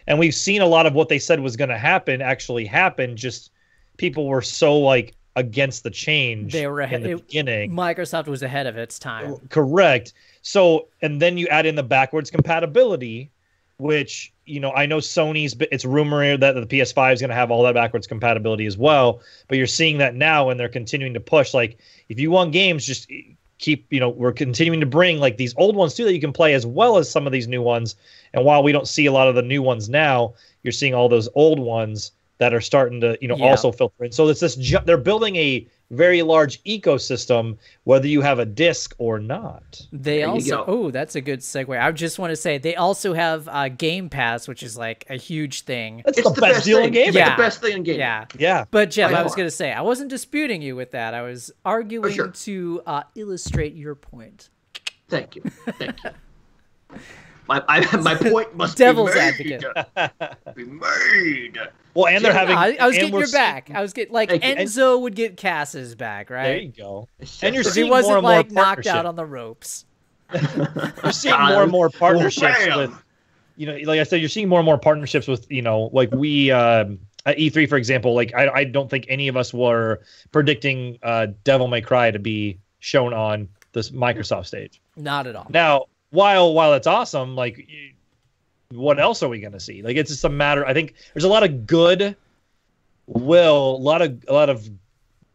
And we've seen a lot of what they said was going to happen actually happen. Just people were so like against the change. They were in the beginning. Microsoft was ahead of its time. Correct. So, and then you add in the backwards compatibility, which, I know it's rumored that the PS5 is going to have all that backwards compatibility as well. But you're seeing that now, and they're continuing to push. Like, if you want games, just keep, we're continuing to bring like these old ones too that you can play, as well as some of these new ones. And while we don't see a lot of the new ones now, you're seeing all those old ones that are starting to, also filter in. So it's they're building a very large ecosystem, whether you have a disc or not. They also, that's a good segue. I just want to say they also have Game Pass, which is like a huge thing. It's the best deal in gaming. Yeah. It's the best thing in gaming. Yeah. But Jeff, I was going to say, I wasn't disputing you with that. I was arguing to illustrate your point. Thank you. My point must Devil's be made. advocate. Be made. Well, and they're having. I was getting your back. I was getting Enzo would get Cass's back, right? There you go. And you're he seeing wasn't more and more knocked out on the ropes. You're seeing more and more partnerships with, like I said, you're seeing more and more partnerships with, like we at E3, for example. Like I don't think any of us were predicting Devil May Cry to be shown on this Microsoft stage. Not at all. Now, while it's awesome, like, what else are we going to see? Like, it's just a matter. I think there's a lot of good will, a lot of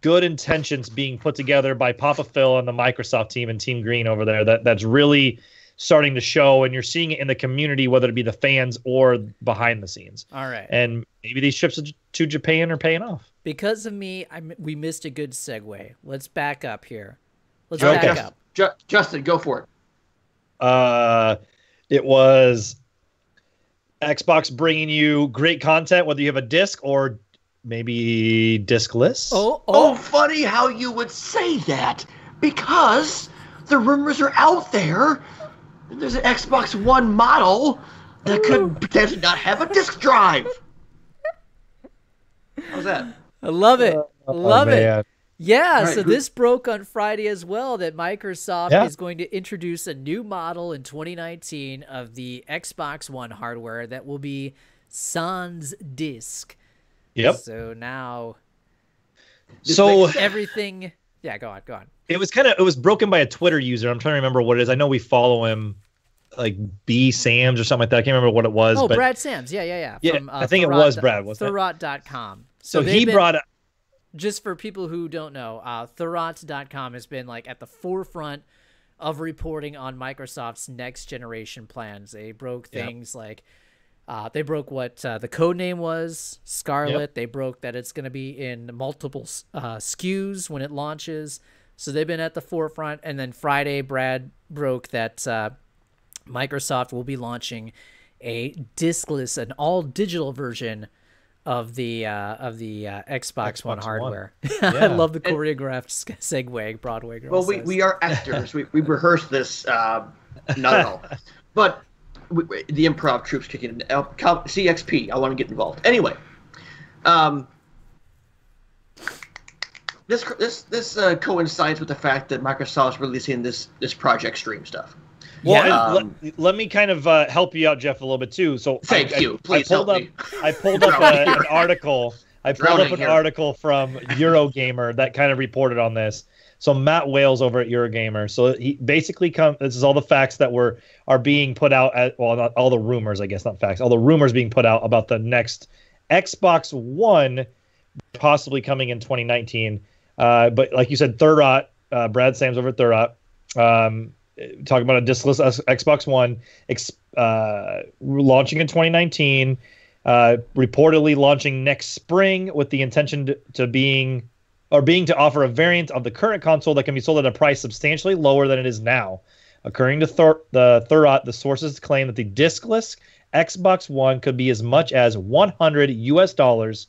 good intentions being put together by Papa Phil and the Microsoft team and Team Green over there. That's really starting to show, and you're seeing it in the community, whether it be the fans or behind the scenes. All right. And maybe these trips to Japan are paying off. Because of me, we missed a good segue. Let's back up here. Let's back up. Justin, go for it. It was Xbox bringing you great content, whether you have a disc or maybe discless. Oh, funny how you would say that, because the rumors are out there. There's an Xbox One model that could potentially not have a disc drive. How's that? I love it. Love it. Yeah, right, so this broke on Friday as well, that Microsoft is going to introduce a new model in 2019 of the Xbox One hardware that will be sans disc. Yep. So now, everything. Yeah, go on. It was broken by a Twitter user. I'm trying to remember what it is. I know we follow him, like B Sams or something like that. I can't remember what it was. Oh, Brad Sams. Yeah. From, I think it was Brad. Thurrott.com. So he brought. Just for people who don't know, Thurrott.com has been like at the forefront of reporting on Microsoft's next generation plans. They broke things like they broke what the code name was, Scarlet. Yep. They broke that it's going to be in multiple SKUs when it launches. So they've been at the forefront. And then Friday, Brad broke that Microsoft will be launching a discless, an all digital version of the Xbox One hardware. I love the choreographed segue, Broadway girl. Well, we are actors. we rehearsed this, not at all. But the improv troops kicking in. CXP, I want to get involved. Anyway, this coincides with the fact that Microsoft's releasing this Project Stream stuff. Well, let me kind of help you out, Jeff, a little bit too. So thank you. Please help me. I pulled up an article. I pulled up an article from Eurogamer that kind of reported on this. So Matt Wales over at Eurogamer. So he basically this is all the facts that are being put out not all the rumors, I guess, not facts. All the rumors being put out about the next Xbox One possibly coming in 2019. But like you said, Thurrott, Brad Sams over at Thurrott. Talking about a discless Xbox One launching in 2019, reportedly launching next spring with the intention to offer a variant of the current console that can be sold at a price substantially lower than it is now. According to Thurrott, the sources claim that the discless Xbox One could be as much as $100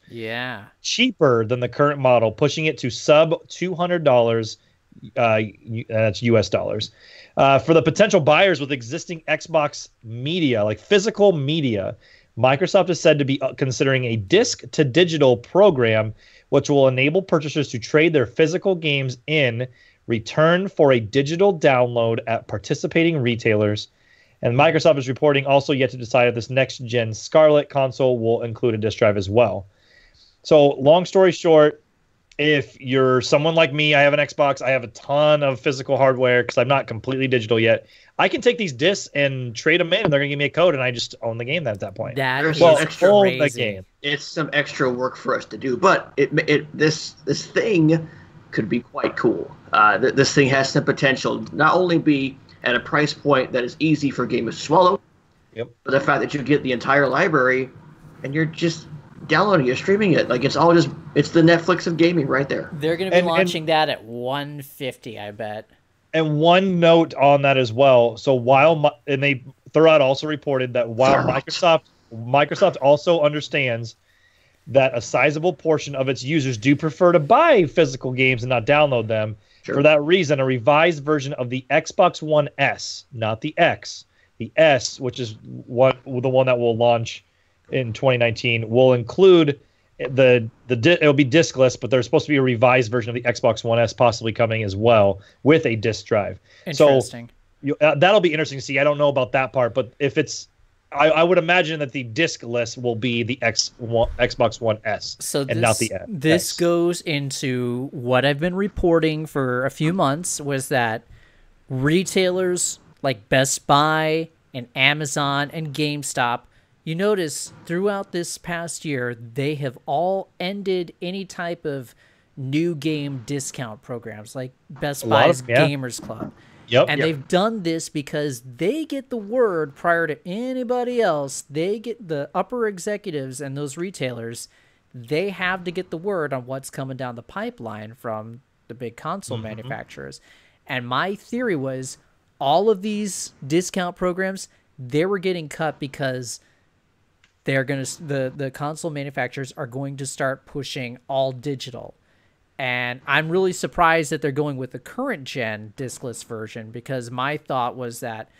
cheaper than the current model, pushing it to sub $200. That's US dollars. For the potential buyers with existing Xbox media, like physical media, Microsoft is said to be considering a disc-to-digital program which will enable purchasers to trade their physical games in return for a digital download at participating retailers. And Microsoft is reporting also yet to decide if this next-gen Scarlet console will include a disc drive as well. So long story short, if you're someone like me, I have an Xbox, I have a ton of physical hardware because I'm not completely digital yet. I can take these discs and trade them in, and they're going to give me a code, and I just own the game at that point. Own the game. It's some extra work for us to do, but this thing could be quite cool. This thing has some potential, not only be at a price point that is easy for gamers to swallow, but the fact that you get the entire library, and you're just downloading it, streaming it, like it's the Netflix of gaming right there. They're going to be launching that at $150, I bet. And one note on that as well. So Thurrott also reported that while Microsoft also understands that a sizable portion of its users do prefer to buy physical games and not download them. Sure. For that reason, a revised version of the Xbox One S, not the X, The S, which is the one that will launch in 2019, will include it'll be diskless, but there's supposed to be a revised version of the Xbox One S possibly coming as well with a disk drive. Interesting. So that'll be interesting to see. I don't know about that part, but if it's, I would imagine that the diskless will be the Xbox One S, not the S. This goes into what I've been reporting for a few months, was that retailers like Best Buy and Amazon and GameStop, you notice throughout this past year, they have all ended any type of new game discount programs, like Best Buy's Gamers Club. And they've done this because they get the word prior to anybody else. They get the upper executives and those retailers, they have to get the word on what's coming down the pipeline from the big console manufacturers. And my theory was all of these discount programs, they were getting cut because they're going to, the console manufacturers are going to start pushing all digital. And I'm really surprised that they're going with the current gen diskless version, because my thought was that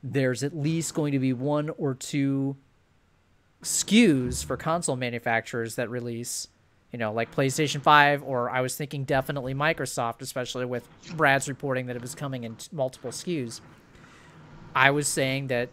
there's at least going to be 1 or 2 SKUs for console manufacturers that release, like PlayStation 5, or I was thinking definitely Microsoft, especially with Brad's reporting that it was coming in multiple SKUs. I was saying that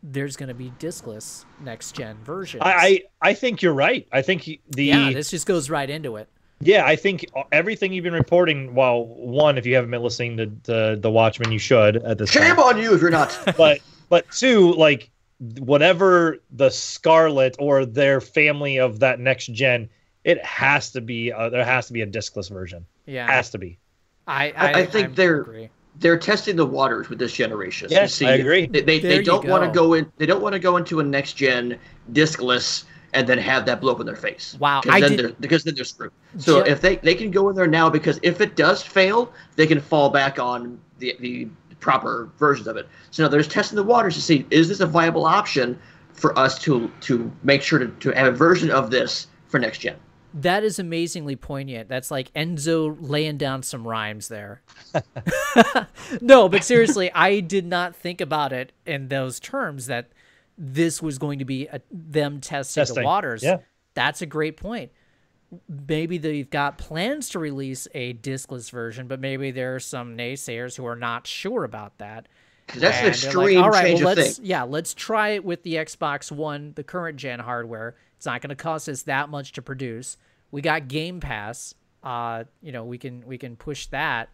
there's going to be diskless next gen versions. I think you're right. I think this just goes right into it. Yeah, I think everything you've been reporting. Well, one, if you haven't been listening to The Watchmen, you should at this time. Shame on you if you're not. but two, like whatever the Scarlet or their family of that next gen, it has to be. There has to be a diskless version. Yeah, it has to be. I think they're testing the waters with this generation. Yes, I agree. They don't want to go in. They don't want to go into a next gen diskless and then have that blow up in their face. Wow. Because then they're screwed. So if they can go in there now, because if it does fail, they can fall back on the proper versions of it. So now they're just testing the waters to see, is this a viable option for us to make sure to have a version of this for next gen? That is amazingly poignant. That's like Enzo laying down some rhymes there. No, but seriously, I did not think about it in those terms, that this was going to be them testing the waters. Yeah. That's a great point. Maybe they've got plans to release a diskless version, but maybe there are some naysayers who are not sure about that. That's an extreme change of thing. Yeah, let's try it with the Xbox One, the current gen hardware. It's not going to cost us that much to produce. We got Game Pass. We can push that.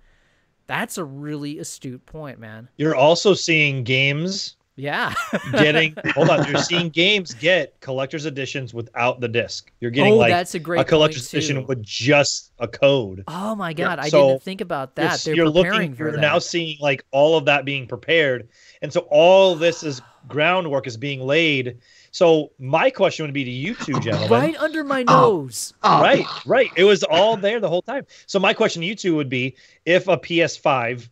That's a really astute point, man. You're also seeing games. Yeah. You're seeing games get collector's editions without the disc. You're getting that's a great collector's point edition with just a code. Oh my God. I didn't think about that. You're now seeing like all of that being prepared. And so all this groundwork is being laid. So my question would be to you two gentlemen. Right under my nose. Right. It was all there the whole time. So my question to you two would be, if a PS5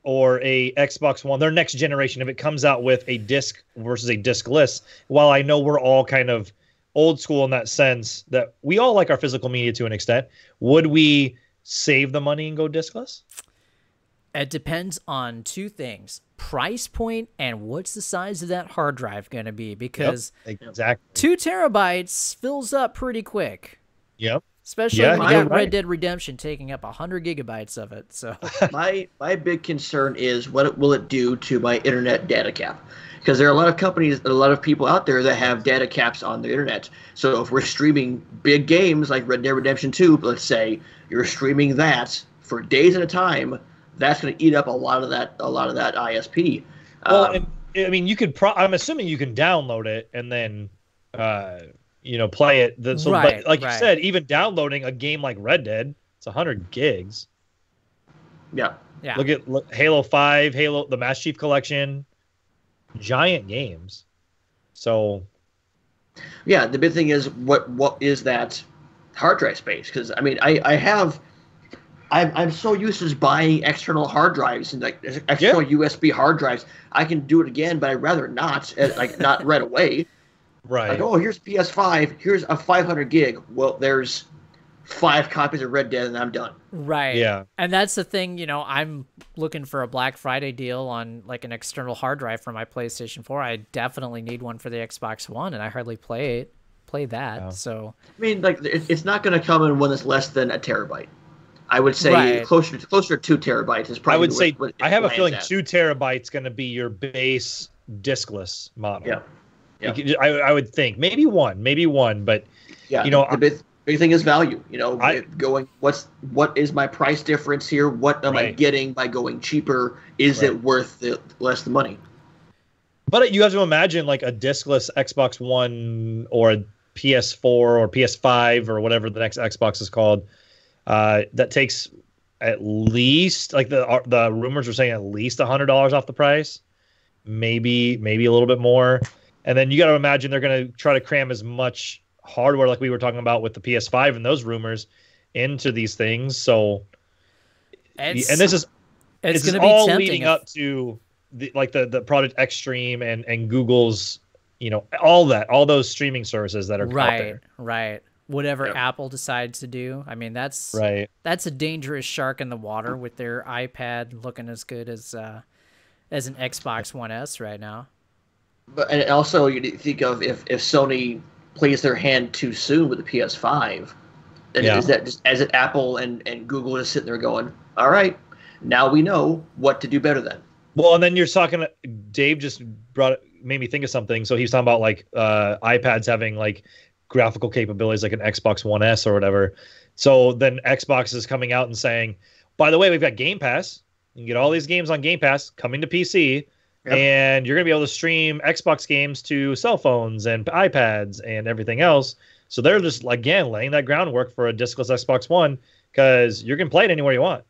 or a Xbox One, their next generation, if it comes out with a disc versus a diskless, while I know we're all kind of old school in that sense that we all like our physical media to an extent, would we save the money and go diskless? It depends on 2 things: price point and what's the size of that hard drive going to be, because exactly 2 terabytes fills up pretty quick. Yep. Especially when you got Red Dead Redemption taking up 100 gigabytes of it. So my big concern is what will it do to my internet data cap? Because there are a lot of companies, a lot of people out there that have data caps on the internet. So if we're streaming big games like Red Dead Redemption 2, let's say you're streaming that for days at a time, that's going to eat up a lot of that ISP. Well, I mean, you could. I'm assuming you can download it and then. Play it. You said, even downloading a game like Red Dead, it's 100 gigs. Yeah. Look at Halo 5, the Master Chief Collection, giant games. So. Yeah, the big thing is what is that hard drive space? Because I mean, I'm so used to just buying external hard drives and like external USB hard drives. I can do it again, but I'd rather not, not right away. Right. Like, oh, here's PS5. Here's a 500 gig. Well, there's 5 copies of Red Dead and I'm done. Right. Yeah. And that's the thing, you know, I'm looking for a Black Friday deal on like an external hard drive for my PlayStation 4. I definitely need one for the Xbox One, and I hardly play that. Oh. So I mean, like, it's not going to come in one that's less than a terabyte. I would say closer to 2 terabytes is probably. I would say what I have a feeling at. 2 terabytes going to be your base diskless model. Yeah. I would think maybe one, but yeah, you know, the big thing is value. You know, what is my price difference here? What am I getting by going cheaper? Is it worth less the money? But you have to imagine like a diskless Xbox One or a PS4 or PS5 or whatever the next Xbox is called. That takes at least, like the rumors are saying, at least $100 off the price, maybe a little bit more. And then you got to imagine they're going to try to cram as much hardware, like we were talking about with the PS5 and those rumors, into these things. So, it's all leading up to the Project Xtreme and Google's, you know, all those streaming services that are out there. Right. Whatever Apple decides to do. I mean, that's a dangerous shark in the water with their iPad looking as good as an Xbox One S right now. But and also, you think of if Sony plays their hand too soon with the PS5, then is that just as it Apple and Google is sitting there going, all right, now we know what to do better then. Well, and then you're talking. Dave just made me think of something. So he's talking about like iPads having like graphical capabilities like an Xbox One S or whatever. So then Xbox is coming out and saying, by the way, we've got Game Pass. You can get all these games on Game Pass coming to PC, and you're going to be able to stream Xbox games to cell phones and iPads and everything else. So they're just, again, laying that groundwork for a diskless Xbox One because you can play it anywhere you want.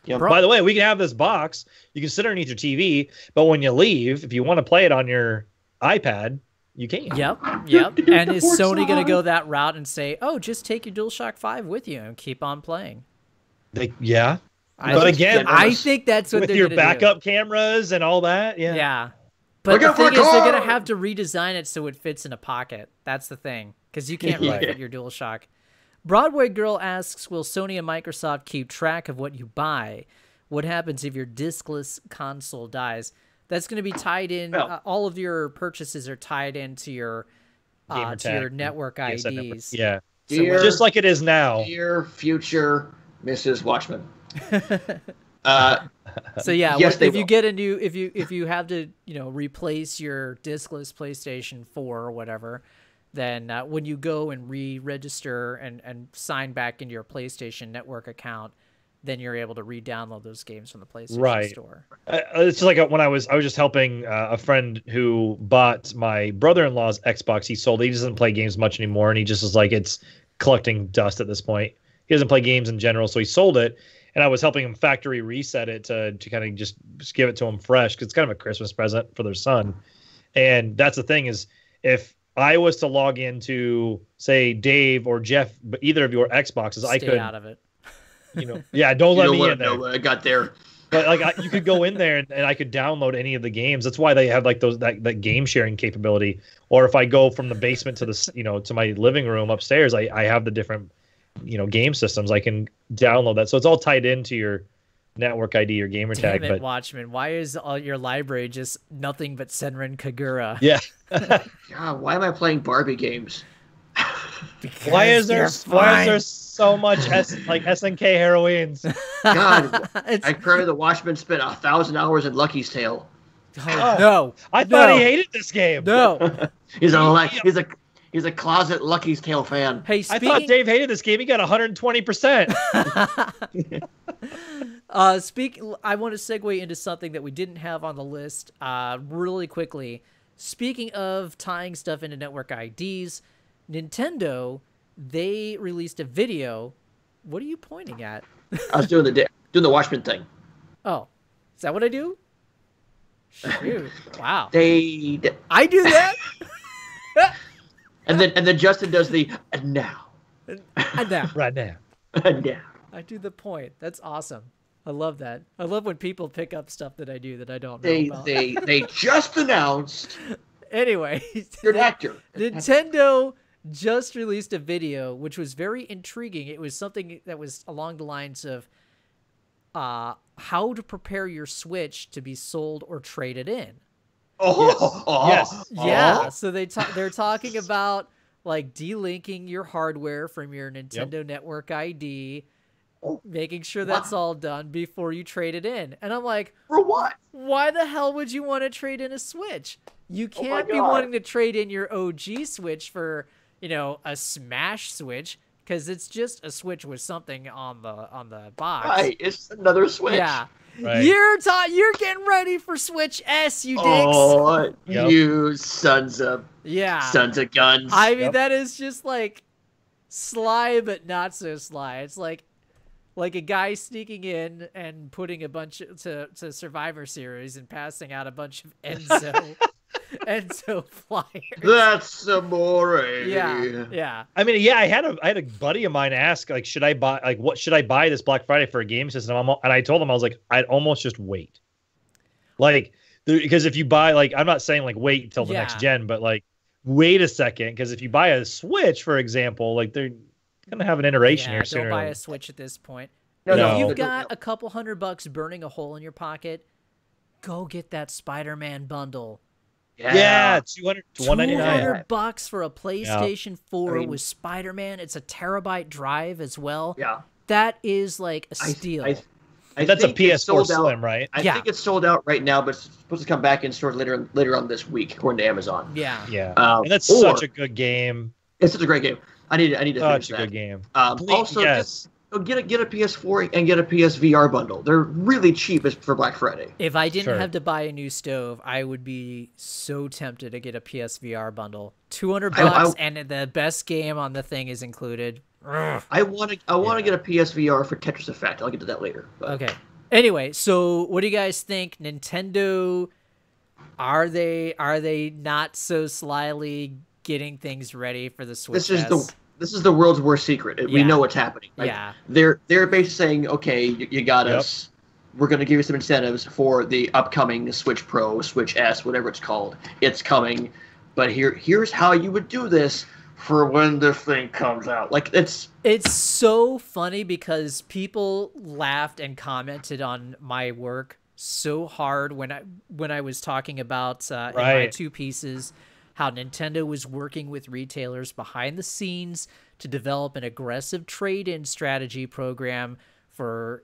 Yeah. By the way, we can have this box. You can sit underneath your TV, but when you leave, if you want to play it on your iPad, you can. Yep. And is Sony going to go that route and say, "Oh, just take your DualShock 5 with you and keep on playing"? But again, I think that's what with they're your gonna backup do. cameras and all that. Yeah. But the thing is, they're going to have to redesign it so it fits in a pocket. That's the thing, because you can't really fit your DualShock. Broadway Girl asks, "Will Sony and Microsoft keep track of what you buy? What happens if your diskless console dies?" That's going to be tied in. All of your purchases are tied into your network IDs. Yeah, just like it is now. Dear future Mrs. Watchman. So yeah, yes, if you get a new, if you have to, you know, replace your diskless PlayStation 4 or whatever, then when you go and re-register and sign back into your PlayStation Network account, then you're able to re-download those games from the PlayStation Store. It's like when I was just helping a friend who bought my brother-in-law's Xbox. He sold it. He doesn't play games much anymore, and he just was like, it's collecting dust at this point. He doesn't play games in general, so he sold it. And I was helping him factory reset it to kind of just give it to him fresh because it's kind of a Christmas present for their son. And that's the thing is, if I was to log into, say, Dave or Jeff, but either of your Xboxes, I could stay out of it. You know, don't let me in there. I got there. But like, you could go in there and I could download any of the games. That's why they have like that game sharing capability. Or if I go from the basement to to my living room upstairs, I have the different game systems. I can download that. So it's all tied into your network ID or gamer tag. Damn it, Watchmen. Why is all your library just nothing but Senran Kagura? Yeah. God, why am I playing Barbie games? Why is there so much SNK heroines? God, I heard the Watchman spent 1,000 hours in Lucky's Tale. Oh, no, I thought he hated this game. No, he's a closet Lucky's Tale fan. Hey, I thought Dave hated this game. He got 120%. I want to segue into something that we didn't have on the list really quickly. Speaking of tying stuff into network IDs, Nintendo, they released a video. What are you pointing at? I was doing the Watchmen thing. Oh, is that what I do? Shoot. Wow. I do that? And then Justin does the and now. And now. Right now. And now. I do the point. That's awesome. I love that. I love when people pick up stuff that I do that I don't know about. They just announced. Anyway, you're an actor. Nintendo just released a video which was very intriguing. It was something that was along the lines of how to prepare your Switch to be sold or traded in. Yes. Yeah. So they're talking about like delinking your hardware from your Nintendo Network ID, making sure that's all done before you trade it in. And I'm like, for what? Why the hell would you want to trade in a Switch? You can't be wanting to trade in your OG Switch for, a Smash Switch, because it's just a Switch with something on the box. Right, it's another Switch. Yeah. Right. You're getting ready for Switch S, you dicks. Oh, you sons of guns. I mean, that is just like sly, but not so sly. It's like a guy sneaking in and putting a bunch to Survivor Series and passing out a bunch of Enzo flyers. That's amore. Yeah. I mean, I had a buddy of mine ask, like, should I buy this Black Friday for a game system? And I told him, I was like, I'd almost just wait. Like, because if you buy, like, I'm not saying like wait until the next gen, but like wait a second, because if you buy a Switch, for example, like they're gonna have an iteration here sooner. Don't buy a Switch at this point. No. If you've got a couple $100 burning a hole in your pocket, go get that Spider-Man bundle. Yeah, $299 $200 for a PlayStation 4 with Spider-Man. It's a terabyte drive as well. Yeah, that is like a steal. I that's a PS4 Slim, right? I think it's sold out right now, but it's supposed to come back in stores later on this week, according to Amazon. Yeah. And that's such a good game. It's such a great game. I need to finish that. Such a good game. Also, get a PS4 and get a PSVR bundle. They're really cheap for Black Friday. If I didn't have to buy a new stove, I would be so tempted to get a PSVR bundle. $200 and the best game on the thing is included. I want to get a PSVR for Tetris Effect. I'll get to that later. But. Okay. Anyway, so what do you guys think? Nintendo, are they not so slyly getting things ready for the Switch? This is the world's worst secret. We know what's happening. Like, they're basically saying, okay, you got us. We're going to give you some incentives for the upcoming Switch Pro, Switch S, whatever it's called. It's coming, but here's how you would do this for when this thing comes out. Like it's so funny because people laughed and commented on my work so hard when I was talking about in my 2 pieces how Nintendo was working with retailers behind the scenes to develop an aggressive trade-in strategy program for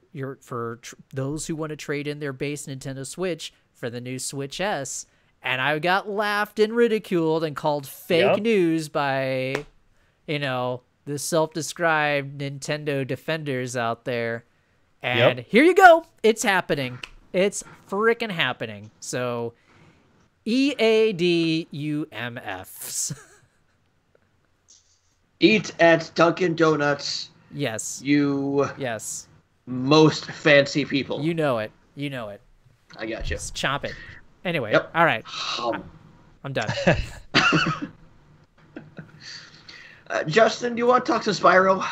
those who want to trade in their base Nintendo Switch for the new Switch S. And I got laughed and ridiculed and called fake news by, the self-described Nintendo defenders out there. And here you go. It's happening. It's freaking happening. So EADUMFs. Eat at Dunkin' Donuts. Yes. Yes. Most fancy people. You know it. I got you. Just chop it. Anyway, all right. I'm done. Justin, do you want to talk to Spyro?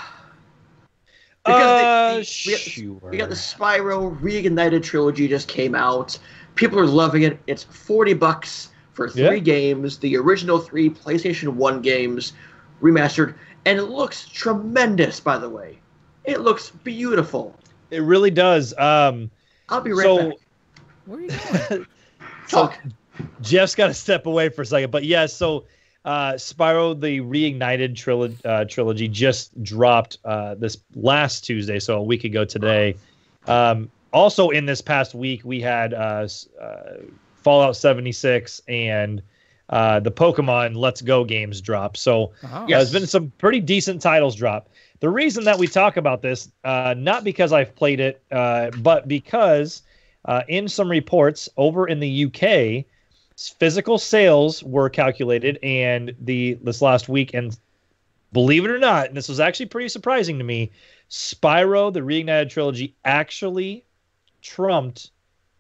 Sure. We got the Spyro Reignited trilogy just came out. People are loving it. It's $40 for 3 games, the original 3 PlayStation 1 games, remastered, and it looks tremendous, by the way. It looks beautiful. It really does. I'll be right back. Where are you going? Talk. Jeff's got to step away for a second. But so Spyro, the Reignited trilogy just dropped this last Tuesday, so a week ago today. Also in this past week, we had Fallout 76 and the Pokemon Let's Go games drop. So there's been some pretty decent titles drop. The reason that we talk about this, not because I've played it, but because in some reports over in the UK, physical sales were calculated, and this last week, and believe it or not, and this was actually pretty surprising to me, Spyro, the Reignited trilogy, actually trumped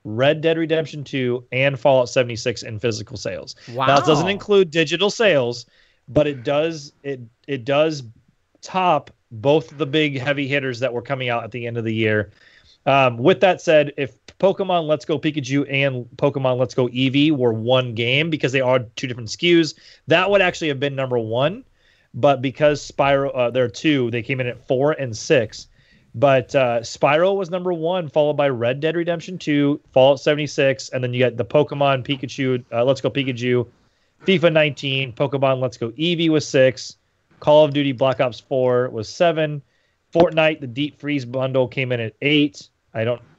Red Dead Redemption 2 and Fallout 76 in physical sales. Wow. Now, it doesn't include digital sales, but it does top both the big heavy hitters that were coming out at the end of the year. With that said, if Pokemon Let's Go Pikachu and Pokemon Let's Go Eevee were one game, because they are 2 different SKUs, that would actually have been number 1. but because Spyro, there are two, they came in at 4 and 6. But Spyro was number 1, followed by Red Dead Redemption 2, Fallout 76, and then you got the Pokemon Pikachu, Let's Go Pikachu, FIFA 19, Pokemon Let's Go Eevee was 6, Call of Duty Black Ops 4 was 7, Fortnite, the Deep Freeze bundle came in at 8.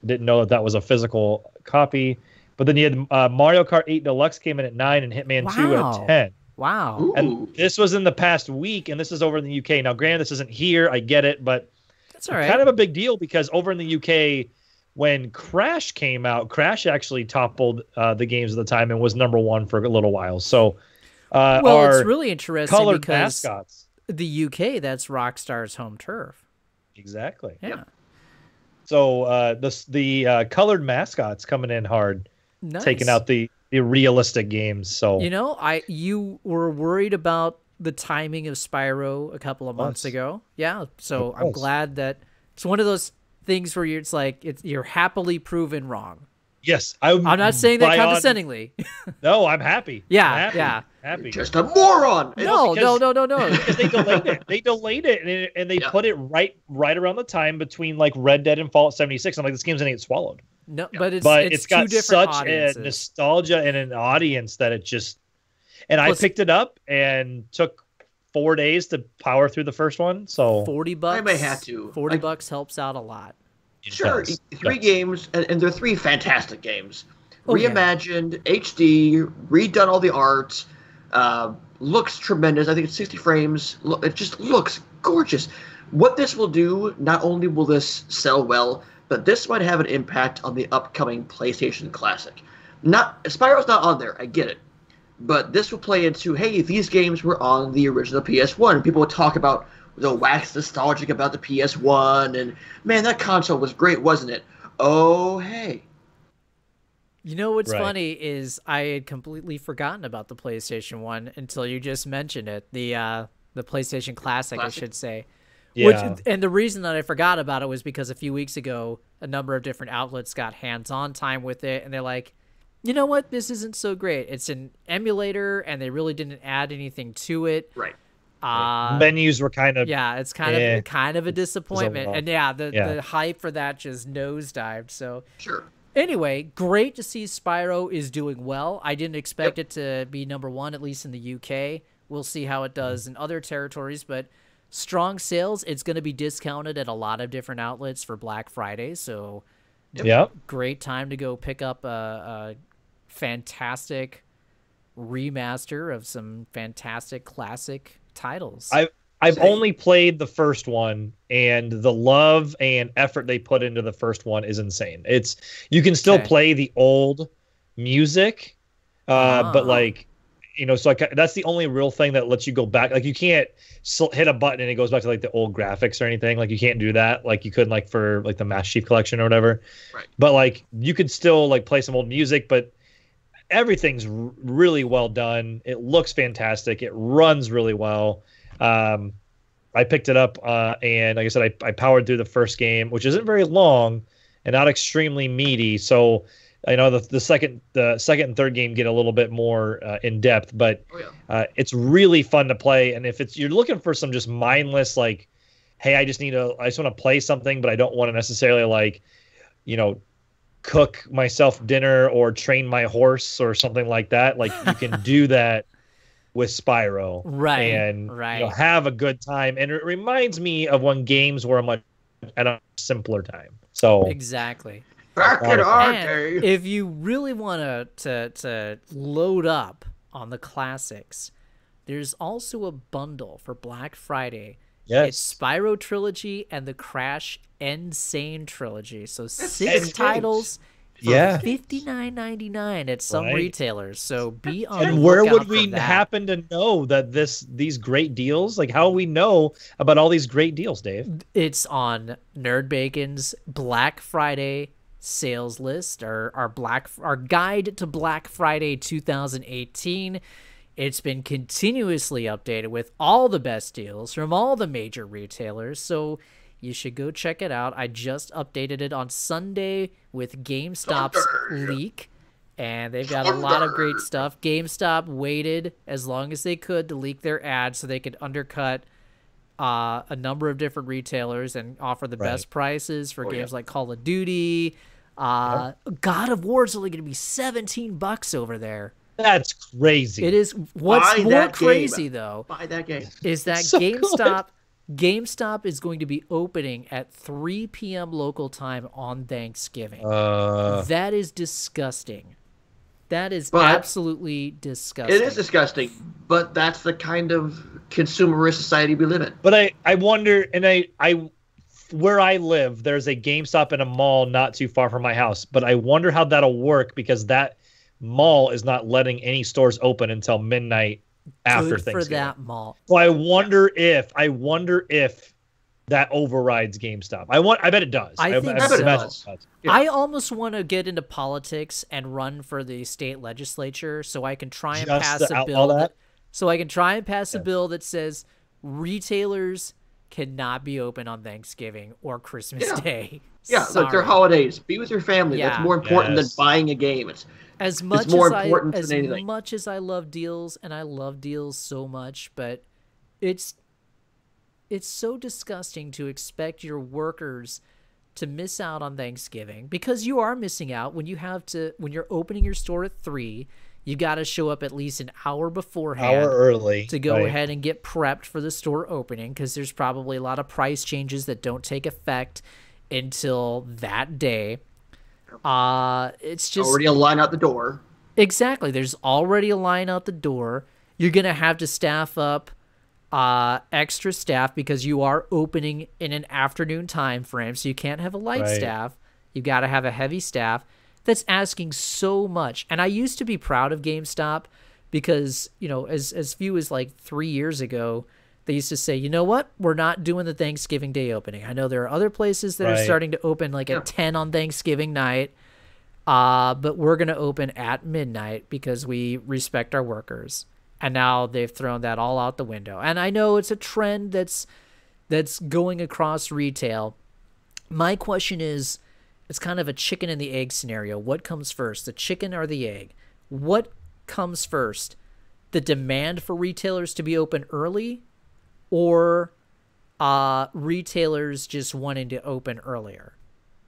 Didn't know that was a physical copy. But then you had Mario Kart 8 Deluxe came in at 9 and Hitman 2 at 10. Wow. Ooh. And this was in the past week, and this is over in the UK. Now, granted, this isn't here. I get it, but that's all right. Kind of a big deal because over in the UK, when Crash came out, Crash actually toppled the games at the time and was number 1 for a little while. So, it's really interesting colored because mascots. The UK, that's Rockstar's home turf. Exactly. Yeah. Yep. So the colored mascots coming in hard, taking out the realistic games. So you were worried about the timing of Spyro a couple of months ago. Yeah. So I'm glad that it's one of those things where you're happily proven wrong. Yes, I'm not saying that condescendingly. No, I'm happy. Yeah, I'm happy. Just a moron. No. Because they delayed it. They delayed it, and they put it right around the time between like Red Dead and Fallout 76. I'm like, this game's gonna get swallowed. No, but it's got two different such audiences. a nostalgia and an audience that it just. And I picked it up and took 4 days to power through the first one. So $40. I may have to. $40 helps out a lot. Sure, 3 games, and they're 3 fantastic games. Reimagined, HD, redone all the art, looks tremendous. I think it's 60 frames. It just looks gorgeous. What this will do, not only will this sell well, but this might have an impact on the upcoming PlayStation Classic. Spyro's not on there, I get it. But this will play into, hey, these games were on the original PS1. People will talk about, they'll wax nostalgic about the PS1, and man, that console was great, wasn't it? Oh, hey. You know what's funny is I had completely forgotten about the PlayStation 1 until you just mentioned it. The PlayStation Classic, I should say. Yeah. And the reason that I forgot about it was because a few weeks ago, a number of different outlets got hands-on time with it, and they're like, you know what? This isn't so great. It's an emulator, and they really didn't add anything to it. Right. Menus were kind of it's kind of a disappointment, and the hype for that just nosedived. So sure. Anyway, great to see Spyro is doing well. I didn't expect it to be number 1, at least in the UK. We'll see how it does in other territories, but strong sales. It's going to be discounted at a lot of different outlets for Black Friday, so great time to go pick up a fantastic remaster of some fantastic classic titles. I've only played the first one, and the love and effort they put into the first one is insane. You can still play the old music, but so that's the only real thing that lets you go back. Like, you can't hit a button and it goes back to like the old graphics or anything. Like, you can't do that like you could like for like the Master Chief Collection or whatever. Right. But like you could still like play some old music, but everything's really well done. It looks fantastic. It runs really well. I picked it up, and like I said, I powered through the first game, which isn't very long and not extremely meaty. So I know the second and third game get a little bit more in depth, but it's really fun to play. And if you're looking for some just mindless, like, hey, I just want to play something, but I don't want to necessarily like, cook myself dinner or train my horse or something like that. Like, you can do that with Spyro, and have a good time. And it reminds me of when games were at a simpler time. So exactly. Back in our day. If you really want to load up on the classics, there's also a bundle for Black Friday. Yes. It's Spyro Trilogy and the Crash Insane Trilogy. So 6 titles for $59.99 at some retailers. So be on the lookout. And where would we happen to know that these great deals? Like, how we know about all these great deals, Dave? It's on NerdBacon's Black Friday sales list, our guide to Black Friday 2018. It's been continuously updated with all the best deals from all the major retailers, so you should go check it out. I just updated it on Sunday with GameStop's leak, and they've got a lot of great stuff. GameStop waited as long as they could to leak their ads so they could undercut a number of different retailers and offer the best prices for games like Call of Duty. God of War is only going to be $17 over there. That's crazy. It is. What's more crazy though? Buy that game. Is that GameStop is going to be opening at 3 p.m. local time on Thanksgiving. That is disgusting. That is absolutely disgusting. It is disgusting, but that's the kind of consumerist society we live in. But I wonder, and where I live, there's a GameStop in a mall not too far from my house. But I wonder how that'll work because that mall is not letting any stores open until midnight after Thanksgiving. For that mall. So I wonder if that overrides GameStop. I bet it does. I think so. Yeah. I almost want to get into politics and run for the state legislature so I can try and pass a bill. So I can try and pass a bill that says retailers cannot be open on Thanksgiving or Christmas Day. Yeah, look, they're holidays. Be with your family. That's more important than buying a game. It's more important than anything. As much as I love deals, and I love deals so much, but it's so disgusting to expect your workers to miss out on Thanksgiving, because you are missing out when you're opening your store at 3. You got to show up at least an hour beforehand, early, to go ahead and get prepped for the store opening, because there's probably a lot of price changes that don't take effect until that day. It's just already a line out the door. Exactly. There's already a line out the door. You're going to have to staff up extra staff because you are opening in an afternoon time frame, so you can't have a light staff. You got to have a heavy staff. That's asking so much. And I used to be proud of GameStop because, as few as like 3 years ago, they used to say, you know what, we're not doing the Thanksgiving Day opening. I know there are other places that are starting to open like at 10 on Thanksgiving night, but we're going to open at midnight because we respect our workers. And now they've thrown that all out the window. And I know it's a trend that's going across retail. My question is, it's kind of a chicken and the egg scenario. What comes first, the chicken or the egg? What comes first, the demand for retailers to be open early, or retailers just wanting to open earlier?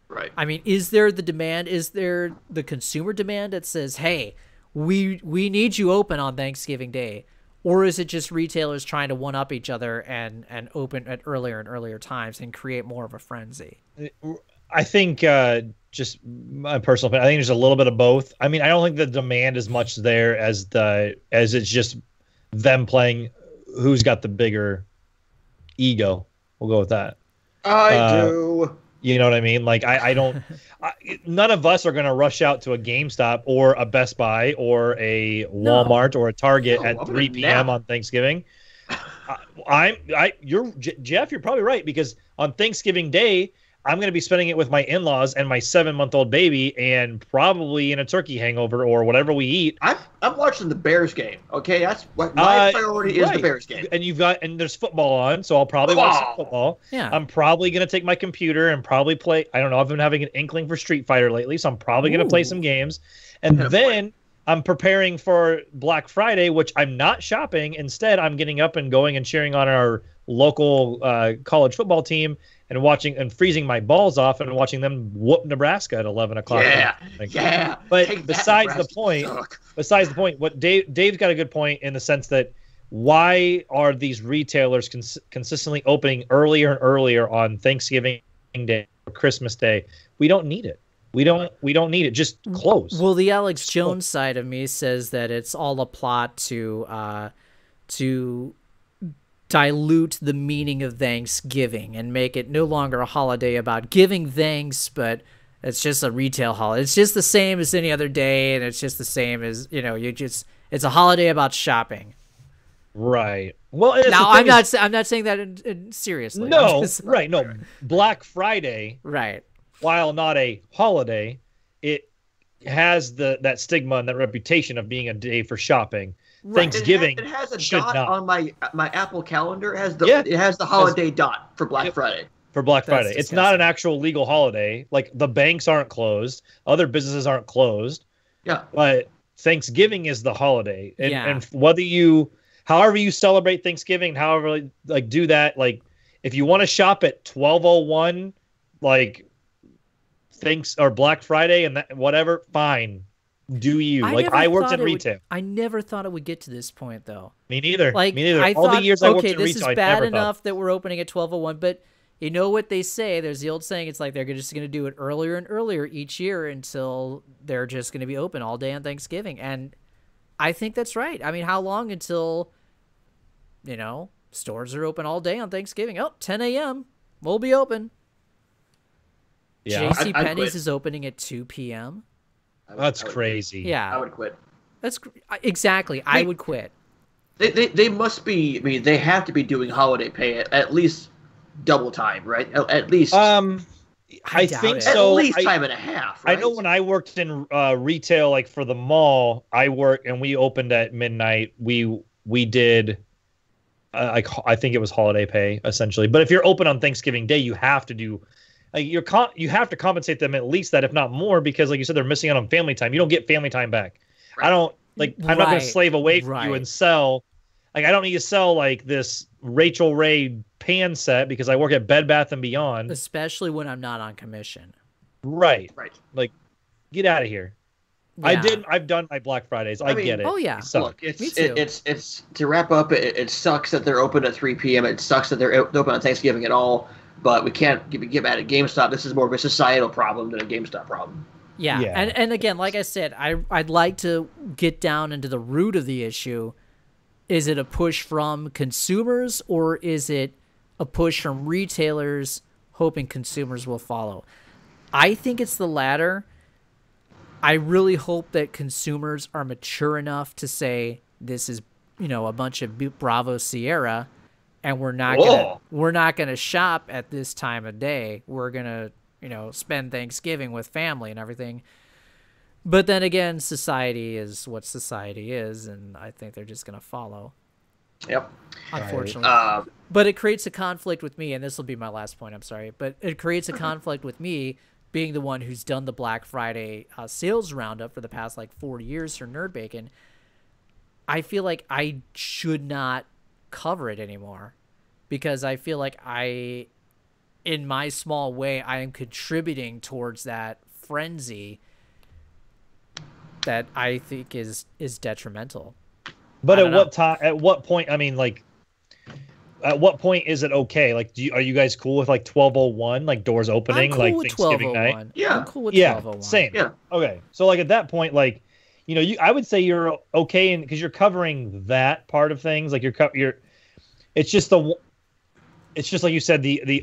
Right. I mean, is there the demand? Is there the consumer demand that says, hey, we need you open on Thanksgiving Day? Or is it just retailers trying to one-up each other and open at earlier and earlier times and create more of a frenzy? I think, just my personal opinion, I think there's a little bit of both. I mean, I don't think the demand is much there as it's just them playing who's got the bigger ego. We'll go with that. I do. You know what I mean? Like, I don't... none of us are going to rush out to a GameStop or a Best Buy or a Walmart or a Target at 3 p.m. on Thanksgiving. Jeff, you're probably right, because on Thanksgiving Day, I'm going to be spending it with my in-laws and my 7-month-old baby, and probably in a turkey hangover or whatever we eat. I'm watching the Bears game. Okay, that's what my priority is. The Bears game. And there's football on, so I'll probably watch some football. Yeah. I'm probably going to take my computer and probably play. I don't know. I've been having an inkling for Street Fighter lately, so I'm probably going to play some games. And then I'm preparing for Black Friday, which I'm not shopping. Instead, I'm getting up and going and cheering on our local college football team and watching and freezing my balls off and watching them whoop Nebraska at 11 o'clock. Yeah. But besides the point, what Dave's got a good point in the sense that why are these retailers consistently opening earlier and earlier on Thanksgiving Day or Christmas Day? We don't need it. We don't need it. Just close. Well, the Alex Jones side of me says that it's all a plot to dilute the meaning of Thanksgiving and make it no longer a holiday about giving thanks, but it's just a retail holiday. It's just the same as any other day, and it's just the same as, it's a holiday about shopping. Right. Well, now I'm not saying that in seriously. No, right. No, Black Friday. Right. While not a holiday, it has that stigma and that reputation of being a day for shopping. Right. Thanksgiving it has a dot on my Apple calendar. It has the holiday dot for Black Friday. For Black Friday. It's not an actual legal holiday. Like, the banks aren't closed. Other businesses aren't closed. Yeah. But Thanksgiving is the holiday, and whether however you celebrate Thanksgiving, however like do that, like if you want to shop at 12:01, like or Black Friday and that whatever, fine. Do you I worked in retail? I never thought it would get to this point, though. Me neither. Like, me neither. I All thought, the years I worked in this retail, is bad enough that we're opening at 12:01. But you know what they say? There's the old saying. It's like they're just going to do it earlier and earlier each year until they're just going to be open all day on Thanksgiving. And I think that's right. I mean, how long until stores are open all day on Thanksgiving? Oh, 10 a.m. We'll be open. Yeah, JCPenney's is opening at 2 p.m. That's crazy. Yeah, I would quit. That's exactly. I would quit. They must be. I mean, they have to be doing holiday pay at least double time, right? At least. I think so. At least time and a half. Right? I know when I worked in retail, like for the mall, we opened at midnight. We did. I think it was holiday pay essentially. But if you're open on Thanksgiving Day, you have to do. Like you have to compensate them at least that, if not more, because like you said, they're missing out on family time. You don't get family time back. Right. I'm not going to slave away from you and sell. Like I don't need to sell like this Rachel Ray pan set because I work at Bed Bath & Beyond. Especially when I'm not on commission. Right. Like, get out of here. Yeah. I've done my Black Fridays. I get it. Oh yeah. Look, it's to wrap up. It sucks that they're open at 3 p.m. It sucks that they're open on Thanksgiving at all. But we can't get mad at GameStop. This is more of a societal problem than a GameStop problem. Yeah. And again, like I said, I'd like to get down into the root of the issue. Is it a push from consumers, or is it a push from retailers hoping consumers will follow? I think it's the latter. I really hope that consumers are mature enough to say this is, a bunch of Bravo Sierra. And we're not gonna shop at this time of day. We're gonna, spend Thanksgiving with family and everything. But then again, society is what society is, and I think they're just gonna follow. Yep. Unfortunately. But it creates a conflict with me, and this will be my last point. I'm sorry, but it creates a conflict with me being the one who's done the Black Friday sales roundup for the past 40 years for NerdBacon. I feel like I should not cover it anymore because I feel like in my small way, I am contributing towards that frenzy that I think is detrimental. But at what time? At what point? I mean, at what point is it okay? Like, are you guys cool with 12:01, doors opening, I'm cool with Thanksgiving night? Yeah, I'm cool with 12:01. Same. Yeah. Okay, so at that point, I would say you're okay because you're covering that part of things. It's just like you said, the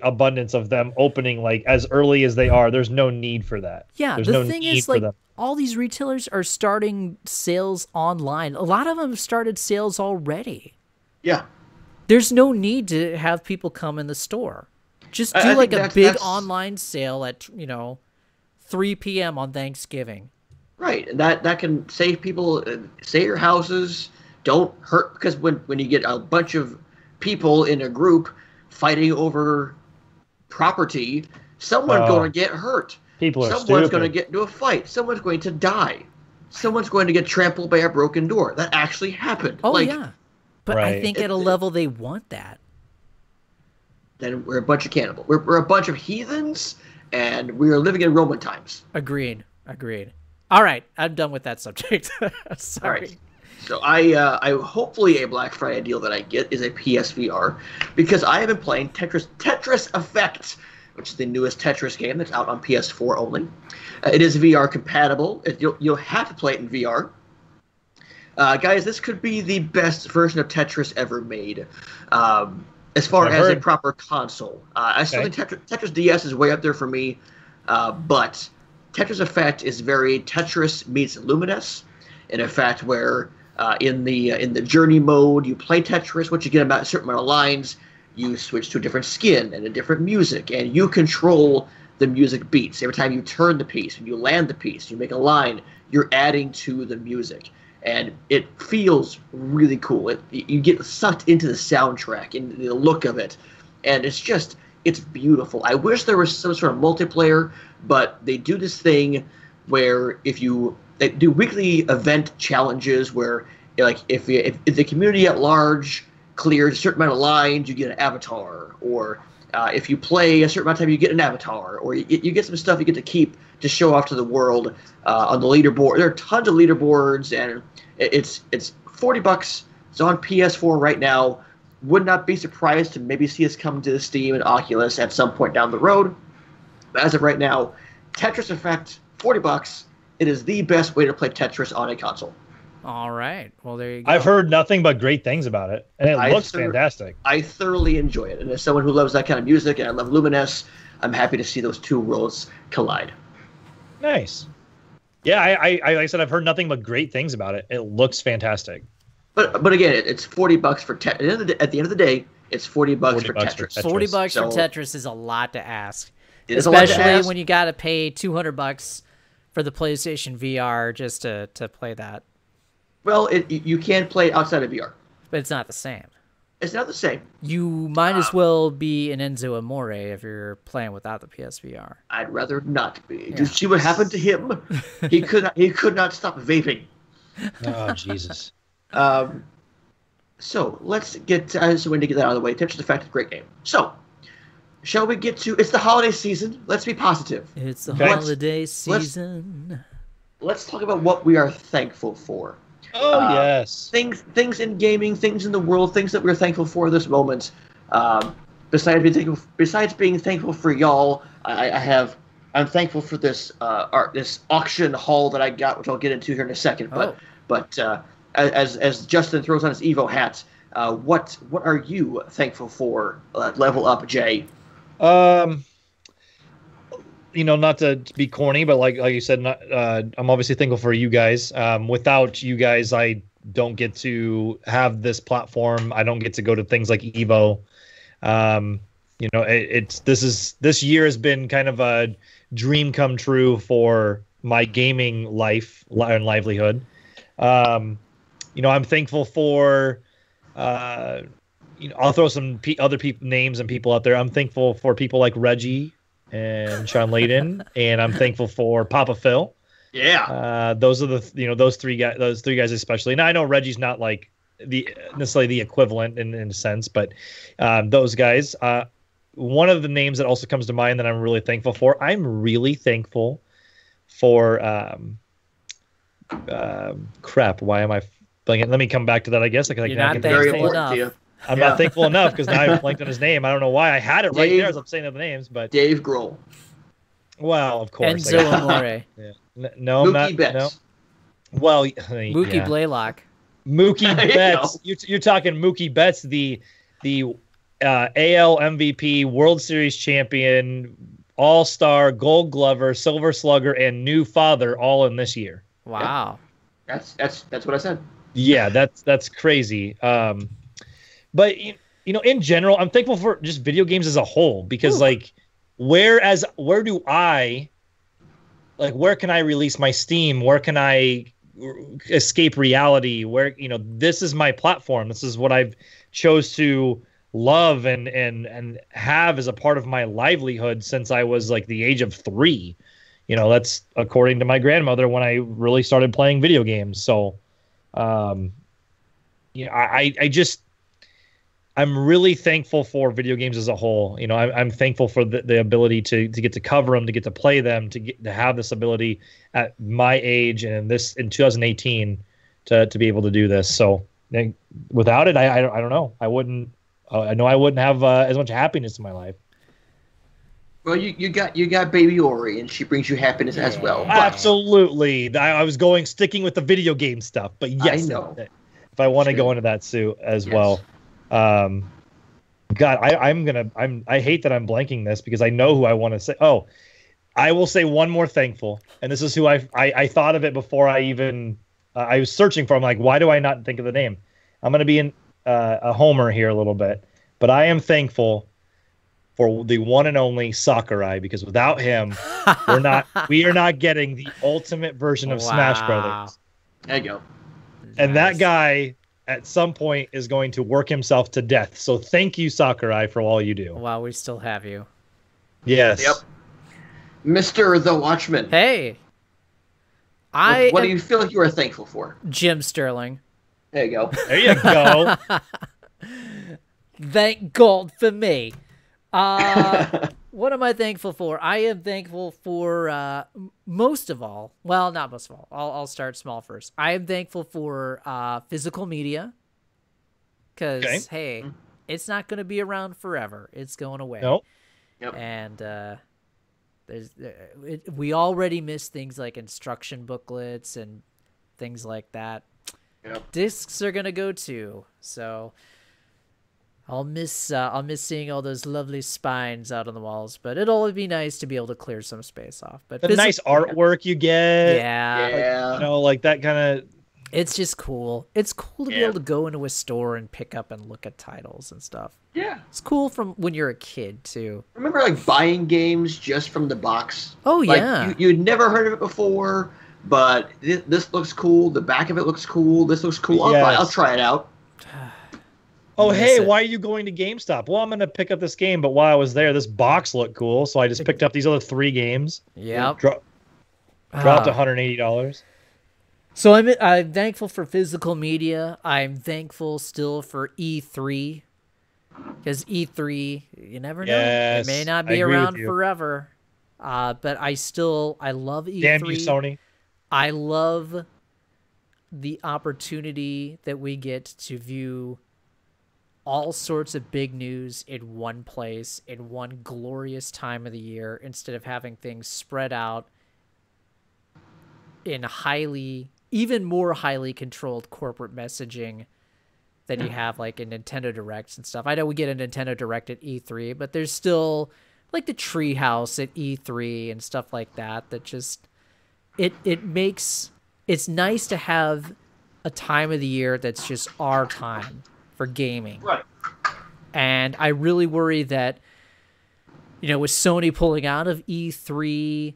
abundance of them opening as early as they are. There's no need for that. Yeah, the thing is, all these retailers are starting sales online. A lot of them have started sales already. Yeah. There's no need to have people come in the store. Just do a big online sale at 3 p.m. on Thanksgiving. Right, and that can save people, save your houses. Don't hurt, because when you get a bunch of people in a group fighting over property, someone's going to get hurt. Someone's going to get into a fight. Someone's going to die. Someone's going to get trampled by a broken door. That actually happened. Oh, yeah. But I think at a level they want that. Then we're a bunch of cannibals. We're a bunch of heathens, and we are living in Roman times. Agreed. All right, I'm done with that subject. Sorry. All right. So I hopefully a Black Friday deal that I get is a PSVR, because I have been playing Tetris Effect, which is the newest Tetris game that's out on PS4 only. It is VR compatible. You'll have to play it in VR. Guys, this could be the best version of Tetris ever made, as far as a proper console. I still think Tetris DS is way up there for me, but Tetris Effect is very Tetris meets Lumines, in effect where in the journey mode you play Tetris. Once you get about a certain amount of lines, you switch to a different skin and a different music, and you control the music beats. Every time you turn the piece, when you land the piece, you make a line, you're adding to the music. And it feels really cool. You get sucked into the soundtrack and the look of it. And it's beautiful. I wish there was some sort of multiplayer, but they do this thing where they do weekly event challenges where, like, if the community at large clears a certain amount of lines, you get an avatar, or if you play a certain amount of time, you get an avatar, or you get some stuff you get to keep to show off to the world on the leaderboard. There are tons of leaderboards, and it's $40. It's on PS4 right now. Would not be surprised to maybe see us come to Steam and Oculus at some point down the road. But as of right now, Tetris Effect, $40. It is the best way to play Tetris on a console. All right. Well, there you go. I've heard nothing but great things about it, and it looks fantastic. I thoroughly enjoy it. And as someone who loves that kind of music, and I love Lumines, I'm happy to see those two worlds collide. Nice. Yeah, I like I said, I've heard nothing but great things about it. It looks fantastic. But again, it's $40 for Tetris. At the end of the day, it's $40 for Tetris. $40 for Tetris is a lot to ask. Especially when you got to pay $200 for the PlayStation VR just to play that. Well, you can play it outside of VR. But it's not the same. It's not the same. You might as well be an Enzo Amore if you're playing without the PSVR. I'd rather not be. Yeah. Did you see what happened to him? He could not stop vaping. Oh, Jesus. So let's get to that out of the way. Tetris Effect is a great game. So, shall we get to? It's the holiday season. Let's be positive. It's the holiday season. Let's talk about what we are thankful for. Oh, yes. Things in gaming, things in the world, things that we're thankful for this moment. Besides being thankful for y'all, I'm thankful for this auction haul that I got, which I'll get into here in a second. But as Justin throws on his Evo hat, what are you thankful for? Level up, Jay. Not to be corny, but like you said, I'm obviously thankful for you guys. Without you guys, I don't get to have this platform. I don't get to go to things like Evo. This year has been kind of a dream come true for my gaming life and livelihood. I'm thankful for. I'll throw some other names and people out there. I'm thankful for people like Reggie and Sean Layden, and I'm thankful for Papa Phil. Yeah. Those are those three guys especially. Now I know Reggie's not like necessarily the equivalent in a sense, but those guys. One of the names that also comes to mind that I'm really thankful for. I'm really thankful for crap. Why am I blanking? Let me come back to that. I guess you're not thankful enough. I'm not thankful enough because now I've blanked on his name. I don't know why. I had it right there as I'm saying the names, but Dave Grohl. Well, of course. Enzo Amore. Yeah. No, Mookie Betts. No. Well, Mookie Blaylock. Mookie Betts. You're talking Mookie Betts, the AL MVP, World Series champion, All-Star, Gold Glover, Silver Slugger, and new father all in this year. Wow. Yeah. That's what I said. Yeah, that's crazy. But in general, I'm thankful for just video games as a whole because where can I release my Steam? Where can I escape reality? Where this is my platform. This is what I've chose to love and have as a part of my livelihood since I was like the age of 3. That's according to my grandmother when I really started playing video games. So, I'm really thankful for video games as a whole. I'm thankful for the ability to get to cover them, to get to play them, to have this ability at my age and in 2018 to be able to do this. So without it, I don't know. I wouldn't have as much happiness in my life. Well, you got baby Ori, and she brings you happiness as well. But... Absolutely. I was sticking with the video game stuff, but yes, I know. If I want to go into that suit as well. God, I hate that I'm blanking this because I know who I want to say. Oh, I will say one more thankful, and this is who I thought of it before I even I was searching for. I'm like, why do I not think of the name? I'm going to be a homer here a little bit, but I am thankful for the one and only Sakurai because without him, we are not getting the ultimate version of Smash Brothers. There you go. And that guy at some point is going to work himself to death. So thank you, Sakurai, for all you do. While we still have you. Yes. Yep. Mr. The Watchman. Hey. What do you feel like you are thankful for? Jim Sterling. There you go. There you go. Thank God for me. What am I thankful for? I am thankful for most of all. Well, not most of all. I'll start small first. I am thankful for physical media because hey, it's not going to be around forever. It's going away. Nope. Yep. And we already miss things like instruction booklets and things like that. Yep. Discs are going to go too. So I'll miss seeing all those lovely spines out on the walls, but it'll be nice to be able to clear some space off. But the nice artwork you get, yeah, like that kind of. It's just cool. It's cool to be able to go into a store and pick up and look at titles and stuff. Yeah, it's cool from when you're a kid too. Remember, like buying games just from the box? Oh like, you'd never heard of it before, but this looks cool. The back of it looks cool. This looks cool. I'll try it out. Oh, hey, why are you going to GameStop? Well, I'm going to pick up this game, but while I was there, this box looked cool, so I just picked up these other 3 games. Yep. Dropped $180. So I'm thankful for physical media. I'm thankful still for E3, because E3, you never know. Yes, it may not be around forever, but I love E3. Damn you, Sony. I love the opportunity that we get to view all sorts of big news in one place, in one glorious time of the year, instead of having things spread out in even more highly controlled corporate messaging than you have like in Nintendo Directs and stuff. I know we get a Nintendo Direct at E3, but there's still like the Treehouse at E3 and stuff like that. That just it's nice to have a time of the year that's just our time for gaming. Right. And I really worry that, with Sony pulling out of E3,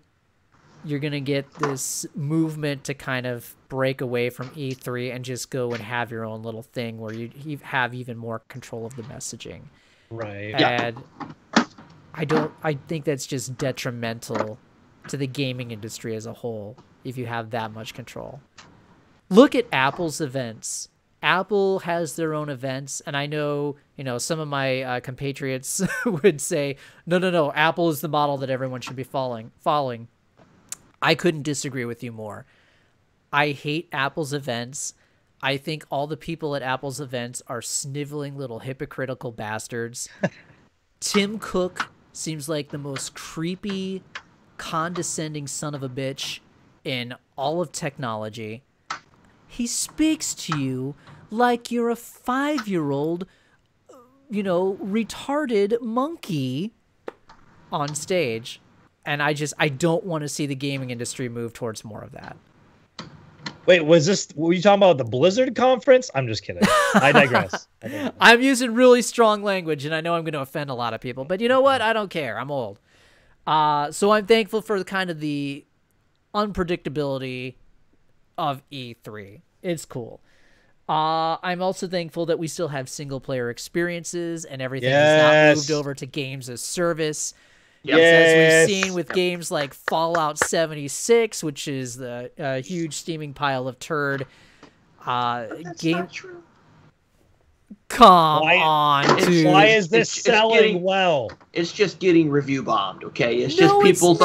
you're going to get this movement to kind of break away from E3 and just go and have your own little thing where you have even more control of the messaging. Right. And I think that's just detrimental to the gaming industry as a whole if you have that much control. Look at Apple's events. Apple has their own events, and I know, some of my compatriots would say, no, Apple is the model that everyone should be following. I couldn't disagree with you more. I hate Apple's events. I think all the people at Apple's events are sniveling little hypocritical bastards. Tim Cook seems like the most creepy, condescending son of a bitch in all of technology. He speaks to you like you're a 5-year-old, retarded monkey on stage. And I don't want to see the gaming industry move towards more of that. Wait, were you talking about the Blizzard conference? I'm just kidding. I digress. I'm using really strong language, and I know I'm going to offend a lot of people. But you know what? I don't care. I'm old. So I'm thankful for kind of the unpredictability of E3. It's cool. I'm also thankful that we still have single-player experiences and everything is not moved over to games as service. Yes. As we've seen with games like Fallout 76, which is the huge steaming pile of turd. That's not true. Come on, dude. Why is this selling well? It's just getting review bombed, okay? It's just people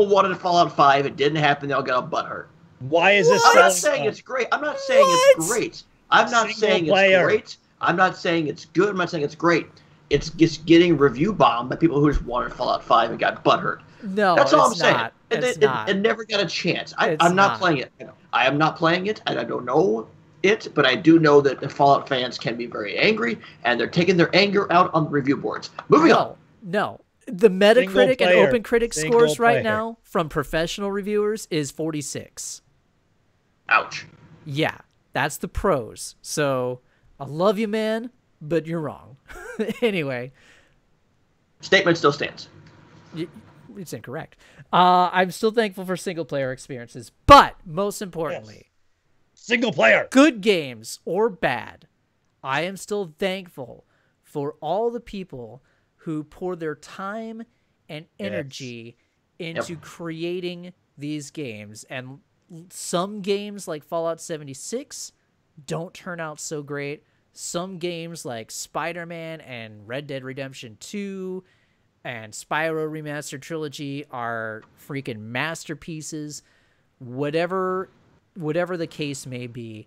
wanted Fallout 5. It didn't happen. They all got a butthurt. Why is this I'm not saying it's great. I'm not saying it's great. I'm not saying it's great. I'm not saying it's good. I'm not saying it's great. It's just getting review bombed by people who just wanted Fallout 5 and got butthurt. No, that's all I'm saying. Not. It never got a chance. I'm not playing it. I am not playing it, and I don't know it, but I do know that the Fallout fans can be very angry, and they're taking their anger out on the review boards. Moving on. No. The Metacritic and OpenCritic scores right now from professional reviewers is 46. Ouch. Yeah, that's the pros. So, I love you, man, but you're wrong. Anyway. Statement still stands. It's incorrect. I'm still thankful for single-player experiences, but most importantly, single player, good games or bad, I am still thankful for all the people who pour their time and energy into creating these games. And some games like Fallout 76 don't turn out so great. Some games like Spider-Man and Red Dead Redemption 2 and Spyro Remastered Trilogy are freaking masterpieces. Whatever the case may be,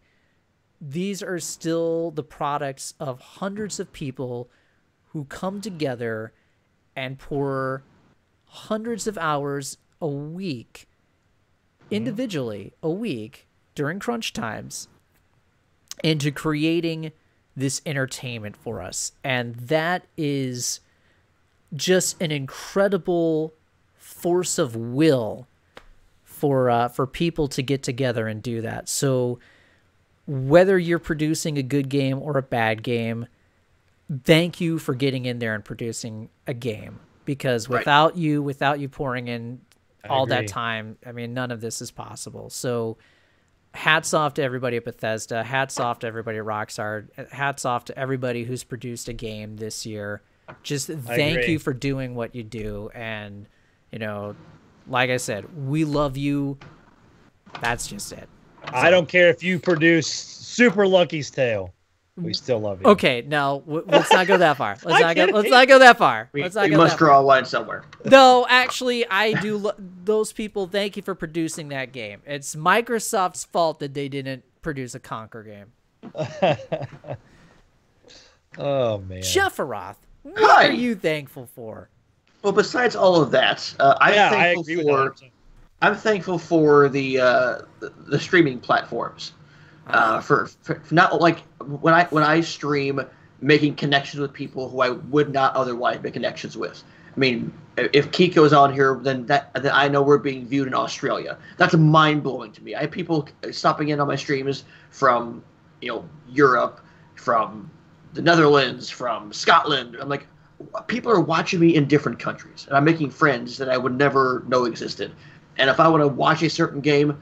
these are still the products of hundreds of people who come together and pour hundreds of hours a week, individually a week during crunch times, into creating this entertainment for us. And that is just an incredible force of will for people to get together and do that. So whether you're producing a good game or a bad game, thank you for getting in there and producing a game, because without you pouring in all that time, I mean, none of this is possible. So hats off to everybody at Bethesda. Hats off to everybody at Rockstar. Hats off to everybody who's produced a game this year. Just thank you for doing what you do. And, you know, like I said, we love you. That's just it. So, I don't care if you produce Super Lucky's Tale. We still love you. Okay, no, let's not go that far. Let's not go that far. We must draw a line somewhere. No, actually, I do. Those people, thank you for producing that game. It's Microsoft's fault that they didn't produce a Conquer game. Oh, man. Shefferoth, what are you thankful for? Well, besides all of that, I'm thankful for the streaming platforms. For not like when I stream, making connections with people who I would not otherwise make connections with. I mean, if Kiko's on here, then I know we're being viewed in Australia. That's mind blowing to me. I have people stopping in on my streams from, you know, Europe, from the Netherlands, from Scotland. I'm like, people are watching me in different countries, and I'm making friends that I would never know existed. And if I want to watch a certain game,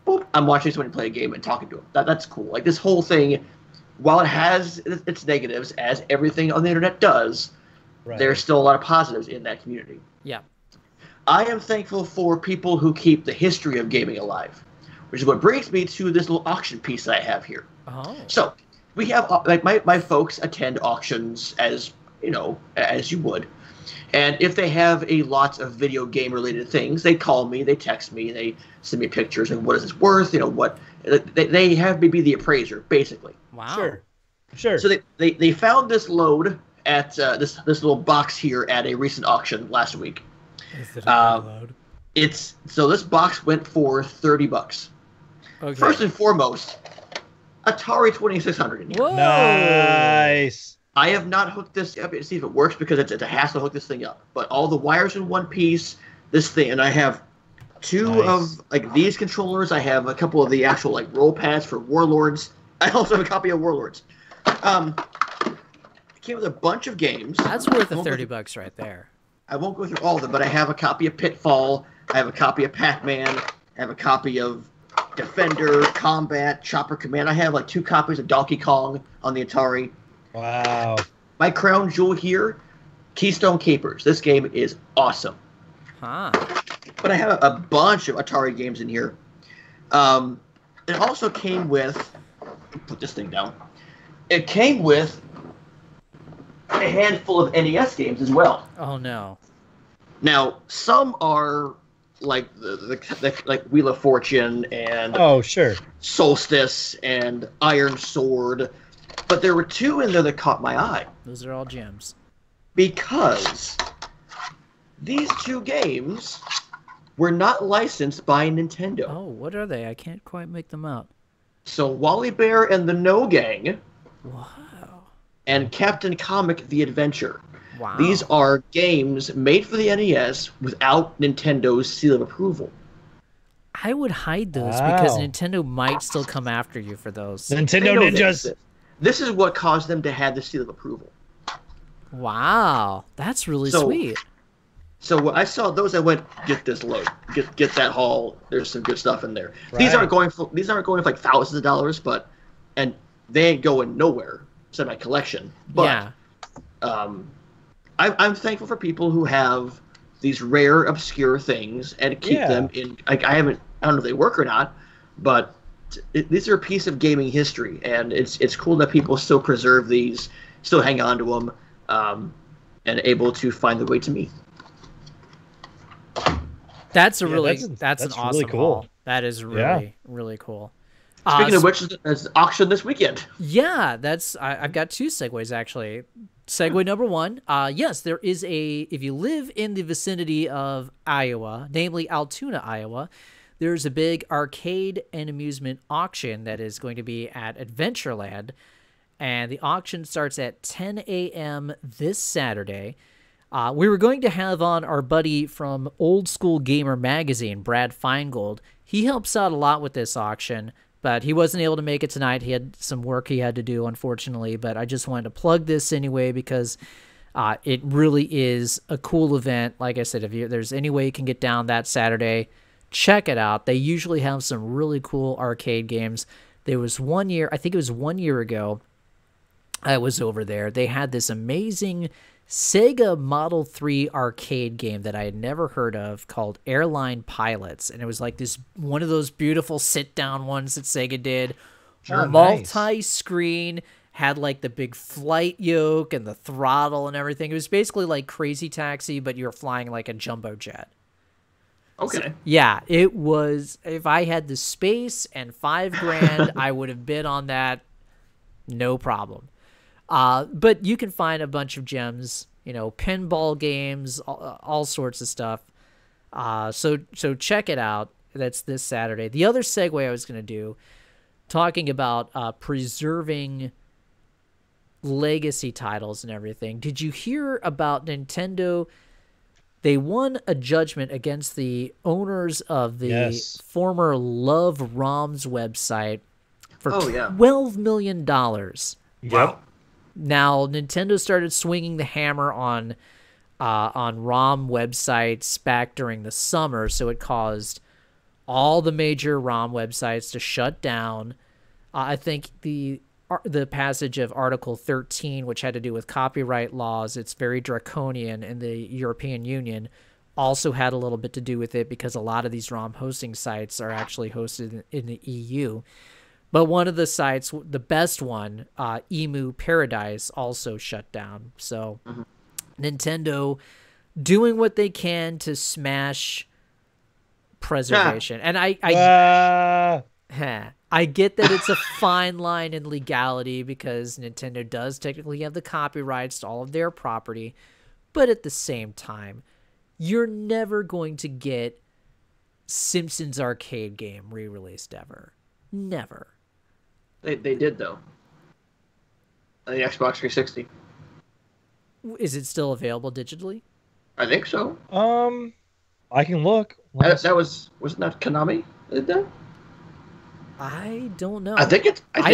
boop, I'm watching somebody play a game and talking to them. That's cool. Like, this whole thing, while it has its negatives, as everything on the internet does, there's still a lot of positives in that community. Yeah. I am thankful for people who keep the history of gaming alive, which is what brings me to this little auction piece that I have here. Oh. So we have, like, my folks attend auctions as, you know, as you would. And if they have a lot of video game related things, they call me, they text me, they send me pictures and what is this worth, you know, what they have me be the appraiser, basically. Wow. Sure. So they found this load at this little box here at a recent auction last week. Is it a load? So this box went for $30. Okay. First and foremost, Atari 2600 in here. Whoa. Nice. I have not hooked this up to see if it works because it's a hassle to hook this thing up. But all the wires in one piece, this thing, and I have two of like these controllers. I have a couple of the actual like roll pads for Warlords. I also have a copy of Warlords. It came with a bunch of games. That's worth the $30 right there. I won't go through all of them, but I have a copy of Pitfall. I have a copy of Pac-Man. I have a copy of Defender, Combat, Chopper Command. I have like 2 copies of Donkey Kong on the Atari. Wow. My crown jewel here, Keystone Capers. This game is awesome. Huh. But I have a bunch of Atari games in here. It also came with... Put this thing down. It came with a handful of NES games as well. Oh, no. Now, some are like the like Wheel of Fortune and... Oh, sure. Solstice and Iron Sword... But there were 2 in there that caught my eye. Those are all gems. Because these 2 games were not licensed by Nintendo. Oh, what are they? I can't quite make them out. So Wally Bear and the No Gang. Wow. And Captain Comic The Adventure. Wow. These are games made for the NES without Nintendo's seal of approval. I would hide those because Nintendo might still come after you for those. Nintendo ninjas. This is what caused them to have the seal of approval. Wow, that's really sweet. So when I saw those, I went, get this load, get that haul. There's some good stuff in there. Right. These aren't going for like thousands of dollars, and they ain't going nowhere. It's in my collection. But yeah. I'm thankful for people who have these rare, obscure things and keep them in. I don't know if they work or not, but these are a piece of gaming history, and it's cool that people still preserve these, still hang on to them, and able to find the way to me. That's an awesome really cool haul. That is really cool. Speaking of which, there's an auction this weekend. Yeah, I've got two segues actually. Segue number one, yes, there is if you live in the vicinity of Iowa, namely Altoona, Iowa, there's a big arcade and amusement auction that is going to be at Adventureland, and the auction starts at 10 a.m. this Saturday. We were going to have on our buddy from Old School Gamer Magazine, Brad Feingold. He helps out a lot with this auction, but he wasn't able to make it tonight. He had some work he had to do, unfortunately, but I just wanted to plug this anyway because it really is a cool event. Like I said, if there's any way you can get down that Saturday, check it out. They usually have some really cool arcade games. There was one year, I think it was 1 year ago, I was over there. They had this amazing Sega Model 3 arcade game that I had never heard of called Airline Pilots, and it was like this one of those beautiful sit-down ones that Sega did. Multi-screen, had like the big flight yoke and the throttle and everything. It was basically like Crazy Taxi, but you're flying like a jumbo jet. Okay. So, yeah, it was. If I had the space and $5,000, I would have bid on that, no problem. But you can find a bunch of gems, pinball games, all sorts of stuff. So check it out. That's this Saturday. The other segue I was going to do, talking about preserving legacy titles and everything. Did you hear about Nintendo? They won a judgment against the owners of the former Love ROMs website for $12 million. Wow. Now, Nintendo started swinging the hammer on ROM websites back during the summer, so it caused all the major ROM websites to shut down. I think the passage of Article 13, which had to do with copyright laws, it's very draconian in the European Union, also had a little bit to do with it because a lot of these ROM hosting sites are actually hosted in the EU. But one of the sites, the best one, Emu Paradise, also shut down. So Nintendo doing what they can to smash preservation. And I get that it's a fine line in legality because Nintendo does technically have the copyrights to all of their property. But at the same time, you're never going to get Simpsons arcade game re-released ever. Never. They did, though. On the Xbox 360. Is it still available digitally? I think so. I can look. Wasn't that Konami that did that? I don't know. I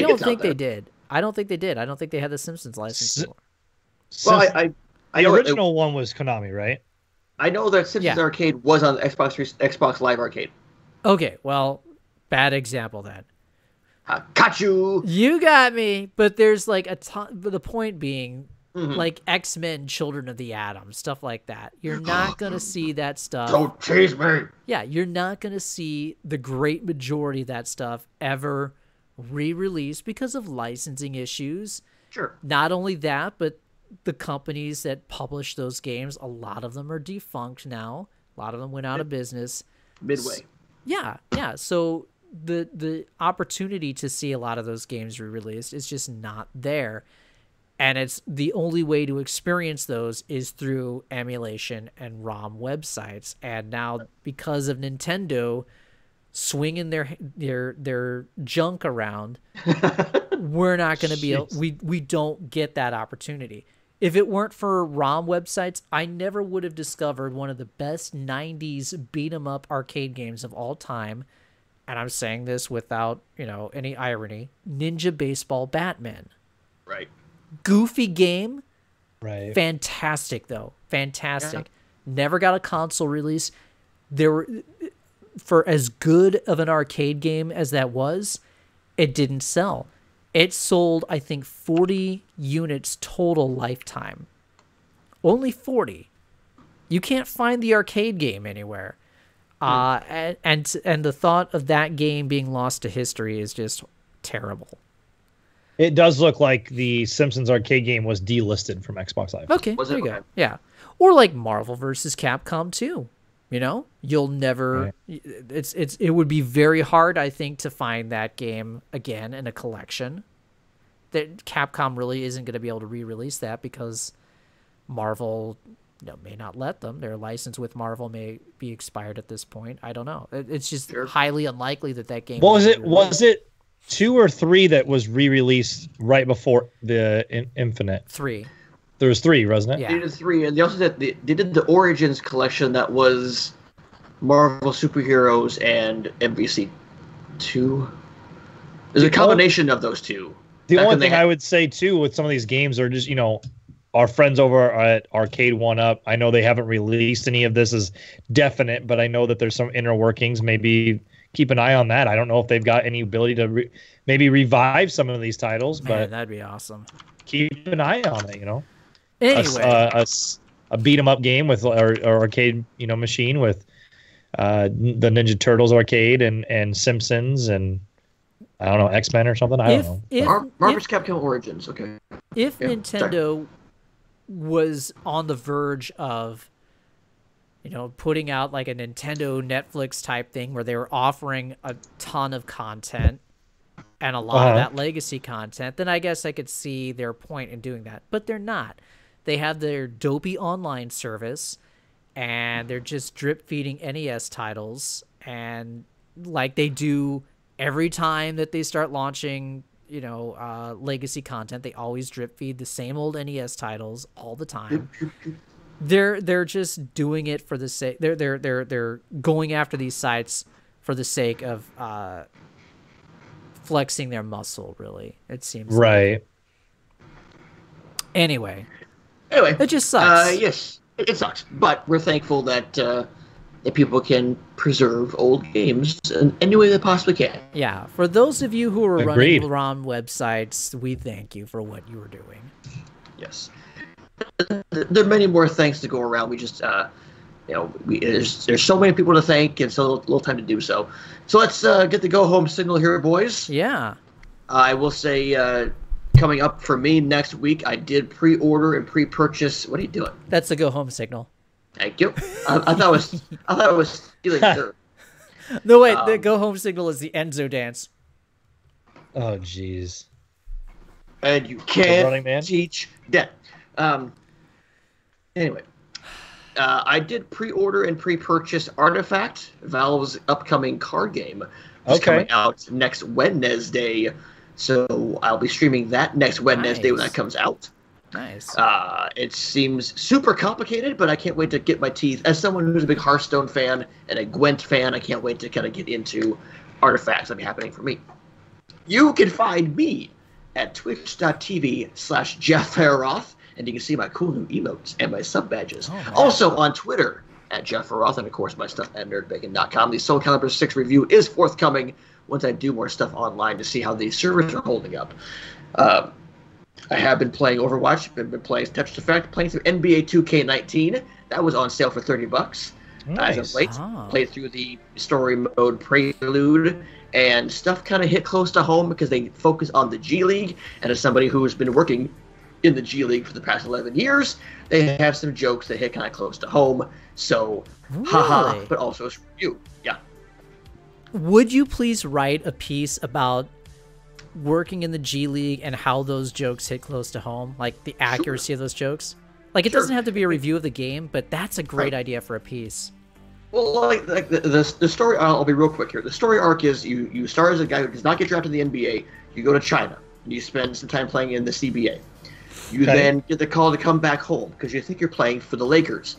don't think they did. I don't think they did. I don't think they had the Simpsons license anymore. Well, the original one was Konami, right? I know that Simpsons Arcade was on Xbox Live Arcade. Okay, well, bad example then. Got you. You got me. But there's like a ton. But the point being, like X-Men, Children of the Atom, stuff like that. You're not gonna see that stuff. Don't tease me. Yeah, you're not gonna see the great majority of that stuff ever re-released because of licensing issues. Sure. Not only that, but the companies that publish those games, a lot of them are defunct now. A lot of them went out of business. Midway. Yeah. So the opportunity to see a lot of those games re-released is just not there. And it's the only way to experience those is through emulation and ROM websites. And now because of Nintendo swinging their junk around, we're not going to be able, we don't get that opportunity. If it weren't for ROM websites, I never would have discovered one of the best 90s beat-em-up arcade games of all time. And I'm saying this without, any irony. Ninja Baseball Batman. Right. Goofy game. Right. Fantastic, though. Fantastic. Yeah. Never got a console release. For as good of an arcade game as that was, it didn't sell. It sold, I think, 40 units total lifetime. Only 40. You can't find the arcade game anywhere. And the thought of that game being lost to history is just terrible. It does look like the Simpsons arcade game was delisted from Xbox Live. Okay, there you go. Yeah. Or like Marvel vs. Capcom 2. You know? You'll never... Right. It would be very hard, I think, to find that game again in a collection. That Capcom really isn't going to be able to re-release that because Marvel may not let them. Their license with Marvel may be expired at this point. I don't know. It's just highly unlikely that game... What was it? Was it 2 or 3 that was re-released right before the Infinite? 3. There was 3, wasn't it? Yeah. They did 3, and they also did the Origins collection that was Marvel Superheroes and MVC 2. There's a combination of those two. The only thing I would say too with some of these games are just our friends over at Arcade 1-Up. I know they haven't released any of this as definite, but I know that there's some inner workings. Maybe keep an eye on that. I don't know if they've got any ability to maybe revive some of these titles, but that'd be awesome. Keep an eye on it. Anyway, a beat 'em up game with our arcade machine with the Ninja Turtles arcade and Simpsons and I don't know, X-Men or something. I don't know. Marvel's Capcom Origins. Okay. If Nintendo was on the verge of putting out like a Nintendo Netflix type thing where they were offering a ton of content and a lot of that legacy content, then I guess I could see their point in doing that. But they're not. They have their dopey online service, and they're just drip feeding NES titles, and like they do every time that they start launching, legacy content, they always drip feed the same old NES titles all the time. They're just doing it for the sake. They're going after these sites for the sake of flexing their muscle. Really, it seems right. Like. Anyway, it just sucks. Yes, it sucks. But we're thankful that people can preserve old games in any way they possibly can. Yeah, for those of you who are running ROM websites, we thank you for what you are doing. Yes. There are many more thanks to go around. We just, there's so many people to thank and so little time to do so. So let's get the go-home signal here, boys. Yeah. I will say, coming up for me next week, I did pre-order and pre-purchase. What are you doing? That's the go-home signal. Thank you. I thought it was stealing dirt. No, wait. The go-home signal is the Enzo dance. Oh, jeez. And you can't teach that. Anyway, I did pre-order and pre-purchase Artifact, Valve's upcoming card game. It's coming out next Wednesday, so I'll be streaming that next Wednesday when that comes out. Nice. It seems super complicated, but I can't wait to get my teeth. As someone who's a big Hearthstone fan and a Gwent fan, I can't wait to kind of get into Artifacts. That'll be happening for me. You can find me at twitch.tv/JeffHaroth, and you can see my cool new emotes and my sub badges. Also on Twitter at JeffHaroth, and of course my stuff at NerdBacon.com. The Soul Calibur 6 review is forthcoming once I do more stuff online to see how the servers are holding up. I have been playing Overwatch, been playing Tetris Effect, playing through NBA 2K19. That was on sale for $30. Nice. As of late, played through the story mode Prelude, and stuff kind of hit close to home because they focus on the G League. And as somebody who has been working in the G League for the past 11 years, they have some jokes that hit kind of close to home. So, haha, but also it's review. Yeah. Would you please write a piece about working in the G League and how those jokes hit close to home, like the accuracy of those jokes? Like, it doesn't have to be a review of the game, but that's a great idea for a piece. Well, like the story, I'll be real quick here. The story arc is you start as a guy who does not get drafted in the NBA. You go to China, and you spend some time playing in the CBA. You then get the call to come back home because you think you're playing for the Lakers.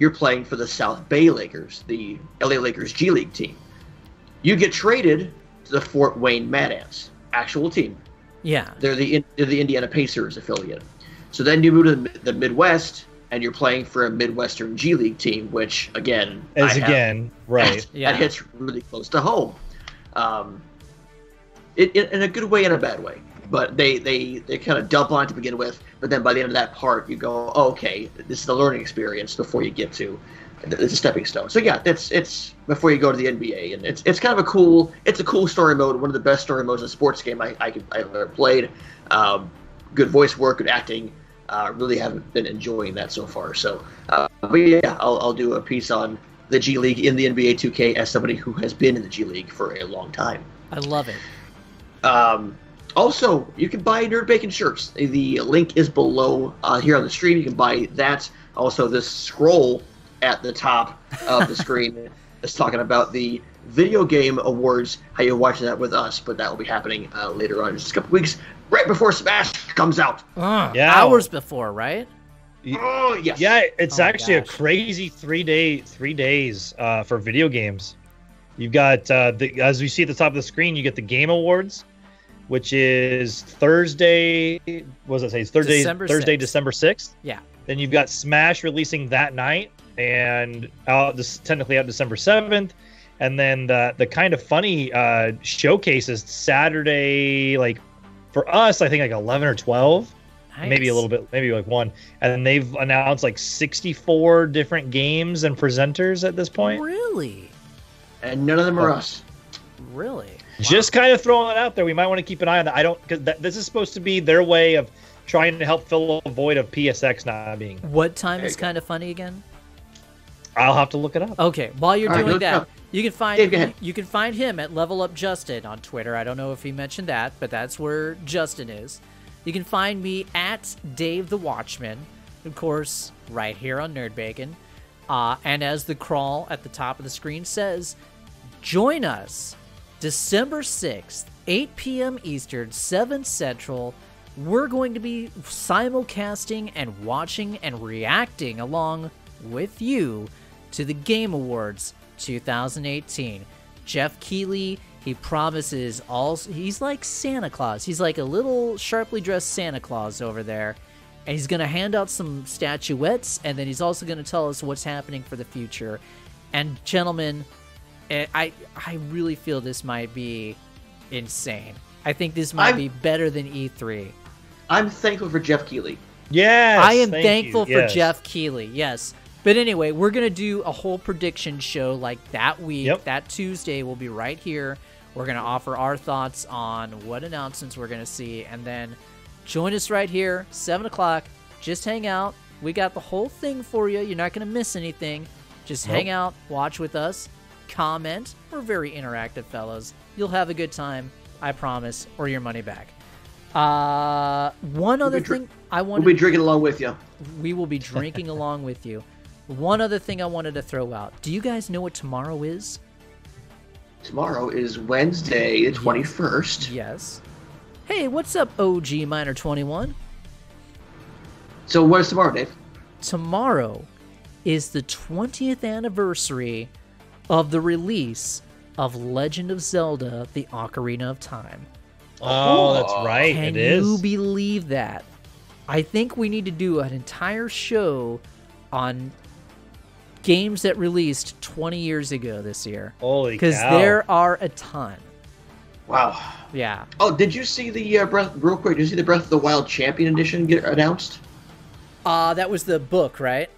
You're playing for the South Bay Lakers, the LA Lakers G League team. You get traded to the Fort Wayne Mad Ants. Actual team. Yeah. They're the Indiana Pacers affiliate. So then you move to the Midwest, and you're playing for a Midwestern G League team, which, again... right. That hits really close to home. In a good way and a bad way. but they kind of dump on it to begin with. But then by the end of that part, you go, oh, okay, this is the learning experience before you get to it's a stepping stone. So yeah, it's before you go to the NBA, and it's kind of a cool story mode. One of the best story modes in a sports game I've ever played. Good voice work, good acting. Really haven't been enjoying that so far. So, but yeah, I'll do a piece on the G League in the NBA 2K as somebody who has been in the G League for a long time. I love it. Also, you can buy NerdBacon shirts. The link is below here on the stream. You can buy that. Also, this scroll at the top of the screen is talking about the Video Game Awards, how you're watching that with us, but that will be happening later on in just a couple weeks, right before Smash comes out. Hours before, right? Oh, yes. Yeah, it's actually a crazy 3 days for video games. You've got, as we see at the top of the screen, you get the Game Awards, which is Thursday, what does it say? It's Thursday, December 6th. Yeah. Then you've got Smash releasing that night, and technically out December 7th. And then the kind of funny showcases Saturday, like for us, I think like 11 or 12, maybe a little bit, maybe like 1. And they've announced like 64 different games and presenters at this point. Really? And none of them are us. Really? Just kind of throwing it out there. We might want to keep an eye on that. Because this is supposed to be their way of trying to help fill a void of PSX not being. What time is kind of funny again? I'll have to look it up. Okay, while you're doing that, you can find him at Level Up Justin on Twitter. I don't know if he mentioned that, but that's where Justin is. You can find me at Dave the Watchman, of course, right here on NerdBacon. And as the crawl at the top of the screen says, join us December 6th, 8 p.m. Eastern, 7 Central. We're going to be simulcasting and watching and reacting along with you to the Game Awards 2018. Jeff Keighley, he promises he's like Santa Claus. He's like a little sharply dressed Santa Claus over there. And he's going to hand out some statuettes, and then he's also going to tell us what's happening for the future. And gentlemen, I really feel this might be insane. I think this might be better than E3. I'm thankful for Jeff Keighley. Yes, I am thankful for Jeff Keighley, yes. But anyway, we're going to do a whole prediction show like that week. Yep. That Tuesday will be right here. We're going to offer our thoughts on what announcements we're going to see. And then join us right here, 7 o'clock. Just hang out. We got the whole thing for you. You're not going to miss anything. Just hang out, watch with us, comment. We're very interactive, fellows. You'll have a good time, I promise, or your money back. One other thing I wanted... We'll be drinking along with you. We will be drinking along with you. One other thing I wanted to throw out. Do you guys know what tomorrow is? Tomorrow is Wednesday, the 21st. Yes. Hey, what's up, OG Miner 21? So what is tomorrow, Dave? Tomorrow is the 20th anniversary of the release of Legend of Zelda: The Ocarina of Time. Oh, that's right. Can you believe that? I think we need to do an entire show on games that released 20 years ago this year. Holy cow. Because there are a ton. Wow. Yeah. Oh, did you see the real quick? Did you see the Breath of the Wild Champion Edition get announced? That was the book, right?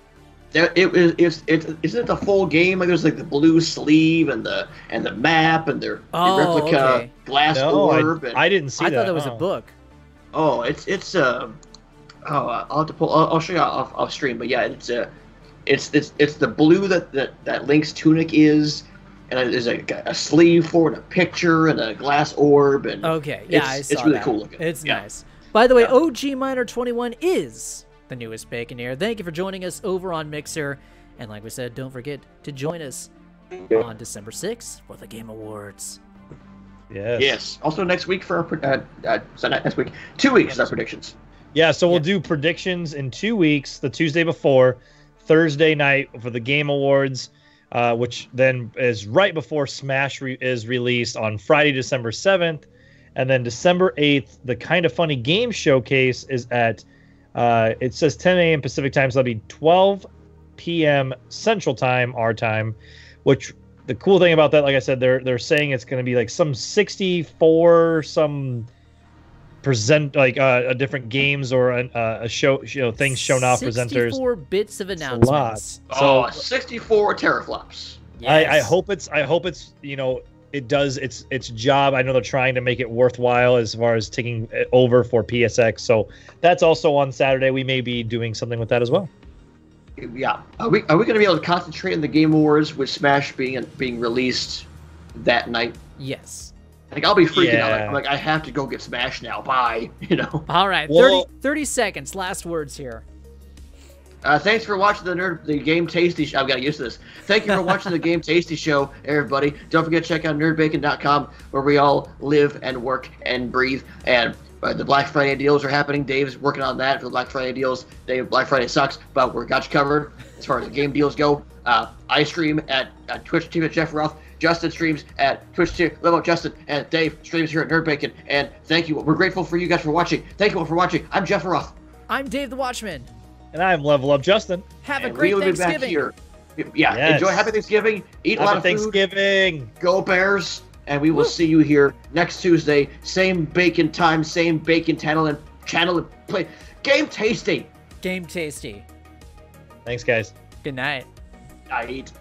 Isn't it the full game? Like there's like the blue sleeve and the map and the replica glass orb. I didn't see that. I thought that was a book. Oh, I'll have to pull. I'll show you off stream. But yeah, it's the blue that Link's tunic is, and there's a sleeve for it, a picture, and a glass orb, and I saw it's really that. cool looking. It's nice. By the way, OG Miner 21 is the newest Baconeer. Thank you for joining us over on Mixer, and like we said, don't forget to join us on December 6th for the Game Awards. Yes. Also next week for our next week, 2 weeks our predictions. Yeah, so we'll do predictions in 2 weeks, the Tuesday before, Thursday night for the Game Awards, which then is right before Smash is released on Friday, December 7th. And then December 8th, the Kind of Funny Game Showcase is at, it says 10 a.m. Pacific time, so that'll be 12 p.m. Central Time, our time, which the cool thing about that, like I said, they're saying it's going to be like some 64% present a different games or a show, things shown off, presenters. 64 bits of announcements. So 64 teraflops. Yes. I hope it's it does its job. I know they're trying to make it worthwhile as far as taking it over for PSX. So that's also on Saturday. We may be doing something with that as well. Yeah. Are we going to be able to concentrate on the Game Awards with Smash being released that night? Yes. Like, I'll be freaking out. I'm like, I have to go get Smash now. Bye. All right. 30 seconds. Last words here. Thanks for watching the Game Tasty Show. I've got to use this. Thank you for watching the Game Tasty Show, everybody. Don't forget to check out NerdBacon.com, where we all live and work and breathe. And the Black Friday deals are happening. Dave's working on that for the Black Friday deals. Black Friday sucks, but we got you covered as far as the game deals go. I stream at Twitch TV at Jeff Roth. Justin streams at Twitch TV, Level Up Justin, and Dave streams here at NerdBacon. And thank you. We're grateful for you guys for watching. Thank you all for watching. I'm Jeff Roth. I'm Dave the Watchman. And I'm Level Up Justin. Have a great Thanksgiving. Be back here. Yeah, yes. Enjoy Happy Thanksgiving. Eat a lot of Thanksgiving. Food. Go Bears. And we will see you here next Tuesday. Same bacon time, same bacon channel and play. Game Tasty. Game Tasty. Thanks, guys. Good night. Night.